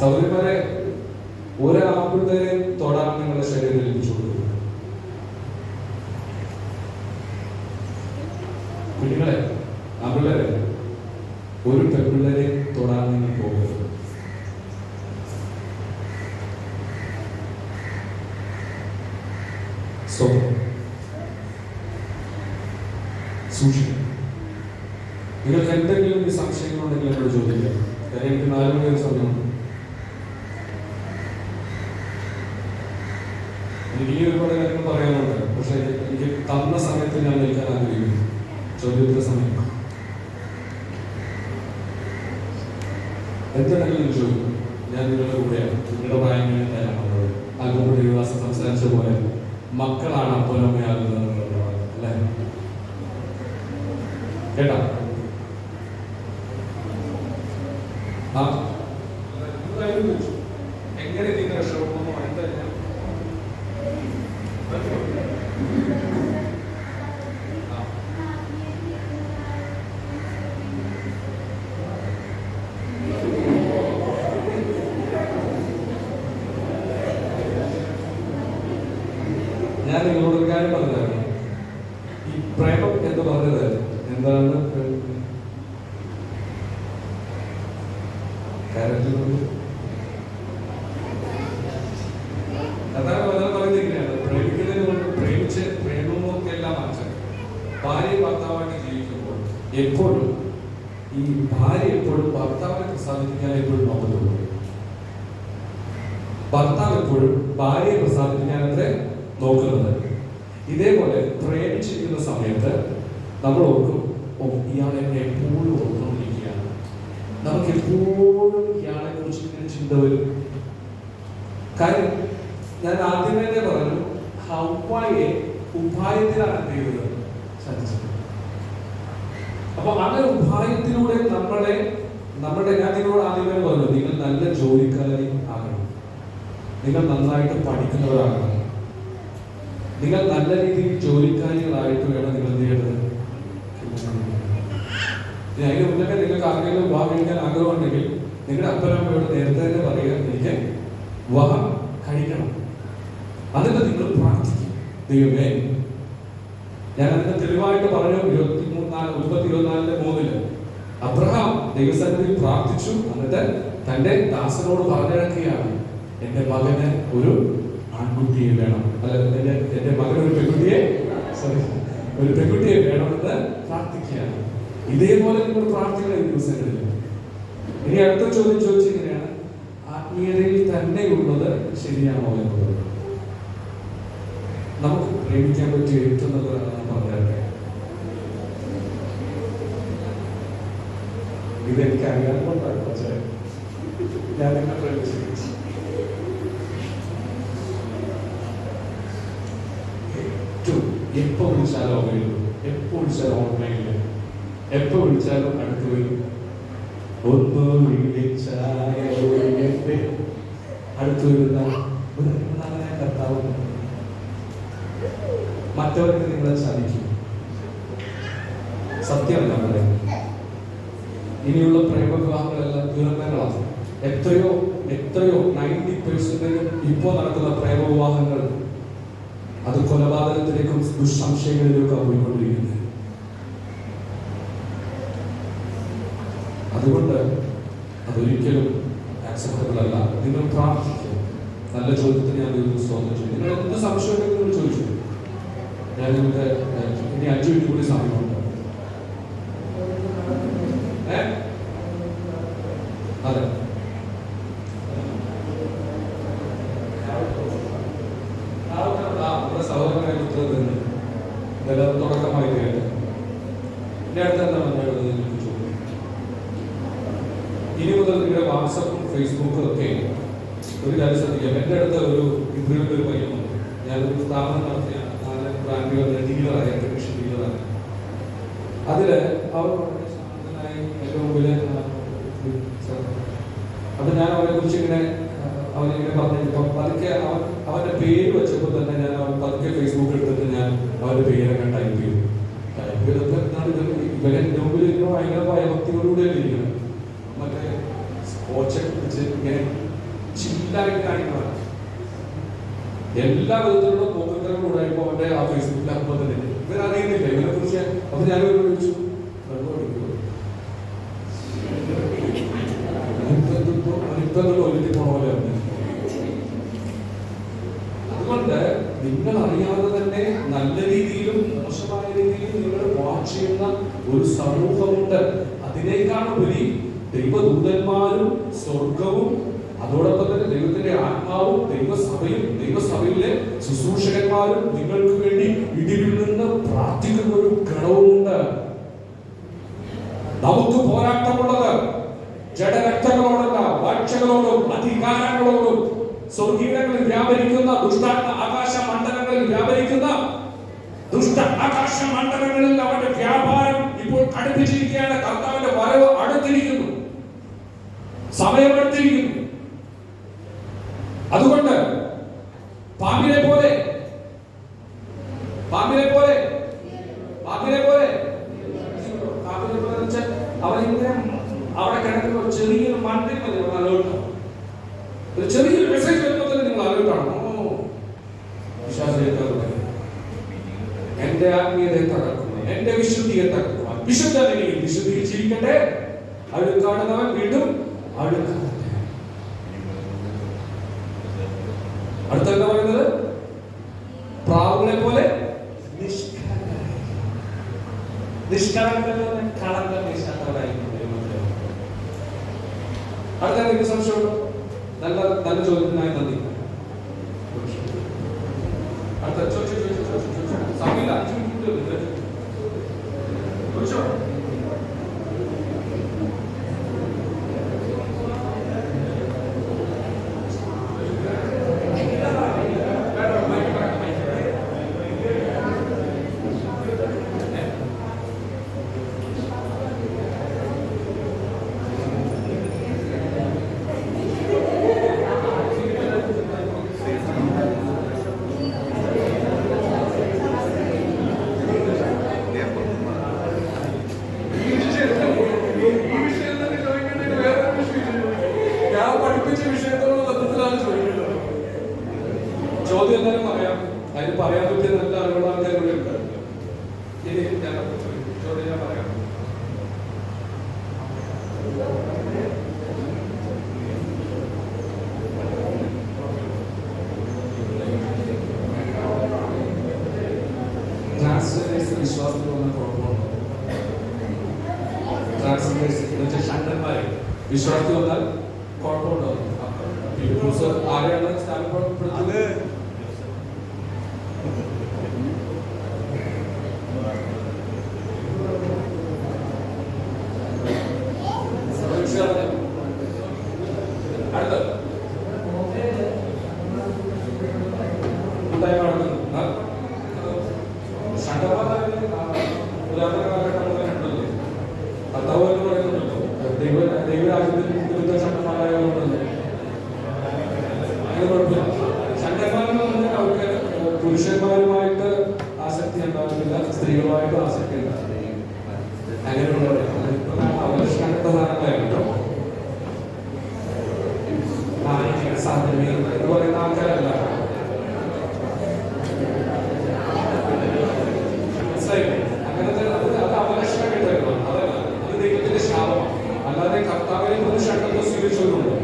[SPEAKER 1] സൗകര്യമാരെ ഒരാപ്പിളരെയും തൊടാൻ നിങ്ങളുടെ ശരീരത്തിൽ ലഭിച്ചു കൊടുക്കും. കുഞ്ഞുങ്ങളെ, ആൺപിള്ളേരെ, ഒരു പെൺപിള്ളേരെ തൊടാൻ നിങ്ങൾ പോകരുത്. സൂക്ഷിക്കണം. നിങ്ങൾക്ക് എന്തെങ്കിലും ഒരു സംശയങ്ങളുണ്ടെങ്കിൽ എന്നോട് ചോദിക്കാം. കാര്യം എനിക്ക് 4 മണി സമയമുണ്ട്. എനിക്ക് ഈ ഒരുപാട് കാര്യങ്ങൾ പറയാനുണ്ട്. പക്ഷെ എനിക്ക് തന്ന സമയത്ത് ഞാൻ നിൽക്കാൻ ആഗ്രഹിക്കുന്നു. ചോദ്യോത്തര സമയം എന്തുണ്ടെങ്കിലും ചോദിക്കും. ഞാൻ നിങ്ങളുടെ കൂടെയാണ്. നിങ്ങളുടെ പ്രായങ്ങളിൽ തയ്യാറാണുള്ളത്. അതുകൊണ്ട് ദേവദാസൻ സംസാരിച്ച പോലെ മക്കളാണ് അപ്പനമ്മയാകുന്നത് അല്ലേ? കേട്ടോ? എങ്ങനെ നിങ്ങൾ രക്ഷപ്പെടുന്നു? ഞാൻ നിങ്ങളോടൊരു കാര്യം പറഞ്ഞായിരുന്നു. ഈ പ്രേമം എന്ന് പറഞ്ഞത് എന്താണ്? ഭാര്യ ഭർത്താവായിട്ട് ജീവിക്കുമ്പോൾ എപ്പോഴും ഈ ഭാര്യ എപ്പോഴും ഭർത്താവിനെ പ്രസാദിപ്പിക്കാൻ എപ്പോഴും നോക്കുന്നുള്ളൂ. ഭർത്താവ് എപ്പോഴും ഭാര്യയെ പ്രസാദിപ്പിക്കാനത്രേ നോക്കുന്നത്. ഇതേപോലെ പ്രേമിച്ചിരിക്കുന്ന സമയത്ത് നമ്മൾ ഓർക്കും, ഇയാളെ എപ്പോഴും ഓർത്തുകൊണ്ടിരിക്കുകയാണ്. നമുക്ക് എപ്പോഴും ഇയാളെ കുറിച്ച് ഇങ്ങനെ ചിന്ത വരും. കാര്യം ഞാൻ ആദ്യമേ പറഞ്ഞു, ഹവ്വായെ ഉപായത്തിലാണ് ദൈവം ചതിച്ചത്. അപ്പൊ അങ്ങനെ ഉപായത്തിലൂടെ നമ്മുടെ ഞാൻ നിങ്ങളോട് ആദ്യമേ പറഞ്ഞു, നിങ്ങൾ നല്ല ജോലിക്കാരി ആകണം, നിങ്ങൾ നന്നായിട്ട് പഠിക്കുന്നവരാകണം, നിങ്ങൾ നല്ല രീതിയിൽ ജോലിക്കാരികളായിട്ട് വേണം നിങ്ങൾ എന്ത് ചെയ്യേണ്ടത്. അതിന് മുന്നേ നിങ്ങൾക്ക് ആരെങ്കിലും വിവാഹം കഴിക്കാൻ ആഗ്രഹമുണ്ടെങ്കിൽ നിങ്ങളുടെ അപ്പനമ്മയോട് നേരത്തെ തന്നെ പറയുക, എനിക്ക് വിവാഹം കഴിക്കണം. അതിന് നിങ്ങൾ പ്രാർത്ഥിക്കും, ദൈവമേ. ഞാൻ അതിന്റെ തെളിവായിട്ട് പറഞ്ഞു. 24:3 അബ്രഹാം ദൈവസന്നിധിയിൽ പ്രാർത്ഥിച്ചു. എന്നിട്ട് തന്റെ ദാസനോട് പറഞ്ഞിറക്കുകയാണ്, എന്റെ മകന് ഒരു ആൺകുട്ടിയെ വേണം, അല്ല എന്റെ മകന് ഒരു പെൺകുട്ടിയെ വേണമെന്ന് പ്രാർത്ഥിക്കുകയാണ്. ഇതേപോലെ നിങ്ങൾ പ്രാർത്ഥിക്കുന്ന ഈ ദിവസങ്ങളിൽ ഇനി അടുത്ത ചോദ്യം ചോദിച്ചിങ്ങനെയാണ്, ആത്മീയതയിൽ തന്നെയുള്ളത് ശരിയാണോ എന്നുള്ളത്. നമുക്ക് പ്രേമിക്കാൻ പറ്റിയ ഏറ്റവും നല്ലതാണെന്ന് പറഞ്ഞിട്ടെ. ഇതെനിക്ക് അറിയാവുന്നതാണ്. പക്ഷേ ഞാൻ നിന്നെ പ്രേമിച്ചു. എപ്പോ വിളിച്ചാലും വരും, എപ്പോ വിളിച്ചാലും ഓൺലൈനിൽ, എപ്പോ വിളിച്ചാലും അടുത്ത് വരും. ഒന്ന് വിളിച്ചാൽ അടുത്ത് വരുന്ന ഒരു നല്ല കർത്താവ്. മറ്റവർക്ക് നിങ്ങളെ ചതിക്കും. സത്യമല്ല പറയുന്നത്. ഇനിയുള്ള പ്രേമവിവാഹങ്ങളെല്ലാം ദുരന്തങ്ങളാണ്. എത്രയോ 90% ഇപ്പോൾ നടക്കുന്ന പ്രേമവിവാഹങ്ങൾ അത് കൊലപാതകത്തിലേക്കും ദുസ്സംശയങ്ങളിലേക്കും പോയിക്കൊണ്ടിരിക്കുന്നത്. അതുകൊണ്ട് അതൊരിക്കലും ആക്സെപ്റ്റബിൾ അല്ല. നിങ്ങൾ പ്രാർത്ഥിക്കുക. നല്ല ചോദ്യത്തിന് ഞാൻ സ്വാഗതം ചെയ്യും. നിങ്ങൾ എന്ത് സംശയം ഉണ്ടെങ്കിൽ ചോദിച്ചു. ഞാൻ നിങ്ങൾക്ക് ഇനി 5 മിനിറ്റ് കൂടി സമയമുണ്ട്. അതെ, തുടക്കമായി കേട്ടത്. എൻ്റെ അടുത്ത് എന്താണ് എഴുതുന്നത് എനിക്ക് ചോദിക്കും. ഇനി മുതൽ നിങ്ങളുടെ വാട്സപ്പും ഫേസ്ബുക്കും ഒക്കെ ഒരു കാര്യം ശ്രദ്ധിക്കാം. എൻ്റെ അടുത്ത് ഒരു ഇബ്രുവിൻ്റെ ഒരു പയ്യൻ വന്നു. ഞാനൊരു സ്ഥാപനം നടത്തിയ 4 ബ്രാൻഡുകളുടെ ഡീലറായ ടെലിവിഷൻ ഡീലറാണ്. അതിൽ അവർ വളരെ ശാന്തനായി ഏറ്റവും വലിയ അപ്പം ഞാൻ അവനെ കുറിച്ച് ഇങ്ങനെ അവനിങ്ങനെ പറഞ്ഞപ്പോൾ പതുക്കെ അവൻ്റെ പേര് വെച്ചപ്പോൾ തന്നെ ഞാൻ അവൻ പതുക്കെ ഫേസ്ബുക്കിൽ എടുത്തിട്ട് ഞാൻ അവൻ്റെ പേരൊക്കെ ടൈപ്പ് ചെയ്തു. ടൈപ്പ് ചെയ്തപ്പോൾ എന്താണ് ഇവരെ എൻ്റെ മുമ്പിൽ ഇങ്ങനെ ഭയങ്കര ഭയഭക്തിയോടുകൂടെ ഇരിക്കുന്നത്. മറ്റേ സ്കോച്ചൊക്കെ പിടിച്ച് ഇങ്ങനെ ചില്ലായിട്ട് കാണിക്കണം. എല്ലാ വിധത്തിലുള്ള പോക്കറ്റുകളും ഉണ്ടായപ്പോൾ അവൻ്റെ ആ ഫേസ്ബുക്കിൽ അപ്പോൾ തന്നെ ഇവരറിയുന്നില്ല ഇവനെ കുറിച്ച്. അപ്പൊ ഞാൻ ചോദിച്ചു അതുകൊണ്ട് നിങ്ങൾ അറിയാതെ തന്നെ നല്ല രീതിയിലും മോശമായ രീതിയിലും നിങ്ങൾ വാച്ച് ചെയ്യുന്ന ഒരു സമൂഹമുണ്ട്. അതിനേക്കാളുപരി ദൈവദൂതന്മാരും സ്വർഗവും അതോടൊപ്പം തന്നെ ദൈവത്തിന്റെ ആത്മാവും ദൈവസഭയിലെ ശുശ്രൂഷകന്മാരും നിങ്ങൾക്ക് വേണ്ടി ഇതിൽ നിന്ന് പ്രാർത്ഥിക്കുന്ന ഒരു ഘടകമുണ്ട്. നമുക്ക് പോരാട്ടമുള്ളത് ജഡരക്തങ്ങളോടല്ല, വാഴ്ചകളോടും അധികാരങ്ങളോടും സ്വർഗീയങ്ങളിൽ വ്യാപരിക്കുന്ന ആകാശ മണ്ഡലങ്ങളിൽ വ്യാപരിക്കുന്ന ദുഷ്ട ആകാശ മണ്ഡലങ്ങളിൽ അവന്റെ വ്യാപാരം ഇപ്പോൾ കടുപ്പിച്ചിരിക്കുകയാണ്. കർത്താവിന്റെ വരവ് അടുത്തിരിക്കുന്നു, സമയമെടുത്തിരിക്കുന്നു. അതുകൊണ്ട് പാമ്പിനെ പോലെ അവനിങ്ങനെ അവിടെ കിടക്കുന്ന ചെറിയൊരു മണ്ണിൽ മതി അലോട്ടാണ്. ഒരു ചെറിയൊരു മെസ്സേജ് വരുമ്പോൾ തന്നെ നിങ്ങൾ അലോട്ടാണ്. വിശ്വാസത്തെ എന്റെ ആത്മീയതയെ തകർക്കുന്നു, എന്റെ വിശുദ്ധിയെ തകർക്കുന്നു. വിശുദ്ധനെങ്കിൽ വിശുദ്ധിയിൽ ജീവിക്കട്ടെ, അഴുക്കാടുന്നവൻ വീണ്ടും അഴുക്കാട്ടെ. അടുത്തെന്താ പറയുന്നത്? പ്രാവുകളെ പോലെ നിഷ്കളങ്കരായി കളങ്കമില്ലാത്തവരായിരിക്കും. അടുത്ത എന്തെങ്കിലും സംശയമുണ്ടോ? നല്ല നല്ല ചോദ്യത്തിനായി നന്ദി. അടുത്ത സമയമില്ല, 5 മിനിറ്റ് ചോദിച്ചോ. ചോദ്യം എന്തായാലും പറയാം. അതിന് പറയാൻ പറ്റിയ നല്ല അറിവുള്ള ആൾക്കാർ ഇവിടെ ഉണ്ട്. ഇനി ഞാൻ ചോദ്യം ഞാൻ പറയാം. ട്രാൻസ്ജെൻഡേഴ്സ് വിശ്വാസത്തിൽ വന്ന കുഴപ്പമുണ്ടോ? ട്രാൻസ്ജെൻഡേഴ്സ് ഷണ്ടന്മാരെ വിശ്വാസത്തിൽ വന്നാൽ കുഴപ്പമുണ്ടോ? ആരെയാണ് സ്ഥാനപ്പെടുത്തുന്നത്? അടുത്ത പുരാതന കാലഘട്ടങ്ങളിലുണ്ടല്ലോ, കർത്താവ് എന്ന് പറയുന്നുണ്ടല്ലോ, ദൈവരാജ്യത്തിൽ വിരുദ്ധ ഷണ്ടന്മാരായവരുണ്ടല്ലോ. അങ്ങനെ കുഴപ്പമില്ല. ഷണ്ടന്മാരെന്ന് പറഞ്ഞാൽ അവർക്ക് പുരുഷന്മാരുമായിട്ട് ആസക്തി ഉണ്ടാകുന്നില്ല, സ്ത്രീകളുമായിട്ട് ആസക്തി ഉണ്ടാകും. അങ്ങനെയുള്ളവരെ അവരുടെ ഷണ്ടന്മാരാണ് കേട്ടോ. സാധ്യത എന്ന് പറയുന്ന ആൾക്കാരല്ല. അങ്ങനത്തെ അത് അവലക്ഷണം കിട്ടുന്നു. അതല്ല, അത് ദൈവത്തിന്റെ ശാപമാണ്. അല്ലാതെ കർത്താവിനെ കുറിച്ച് ഷണ്ടത്വം സ്വീകരിച്ചവരുണ്ട്.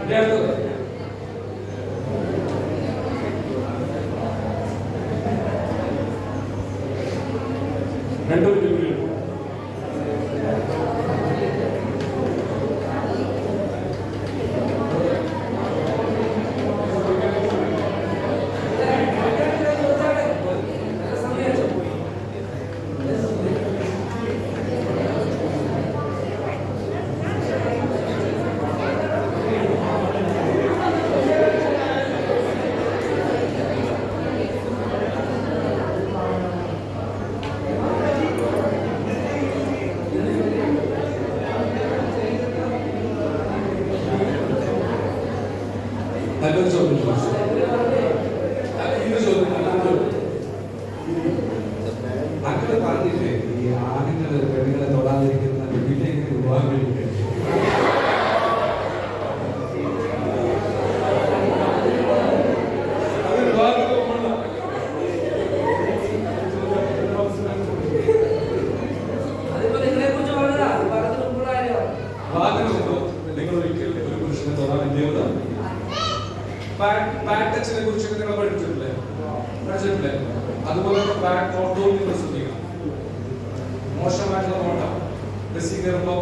[SPEAKER 1] എന്റെ അടുത്തത് രണ്ടു നല്ലൊരു ചോദ്യം ചോദിച്ചു. ഇത് ചോദ്യം അങ്ങനെ പറഞ്ഞില്ലേ, ഈ ആണുങ്ങള് പെണ്ണുങ്ങളെ തൊടാതിരിക്കുന്ന പിന്നെ എങ്ങനെ വിവാഹം കഴിക്കട്ടെ? നിങ്ങൾ ഒരിക്കലും ഒരു പുരുഷനെ തൊടാൻ എന്ത് പാറ്റച്ചിനെ കുറിച്ചൊക്കെ നിങ്ങൾ പഠിച്ചിട്ടില്ലേ? അതുപോലെ പാറ്റ് നോട്ടവും നിങ്ങൾ ശ്രദ്ധിക്കണം. മോശമായിട്ടുള്ള നോട്ടം ബസ്സിൽ കയറുമ്പോൾ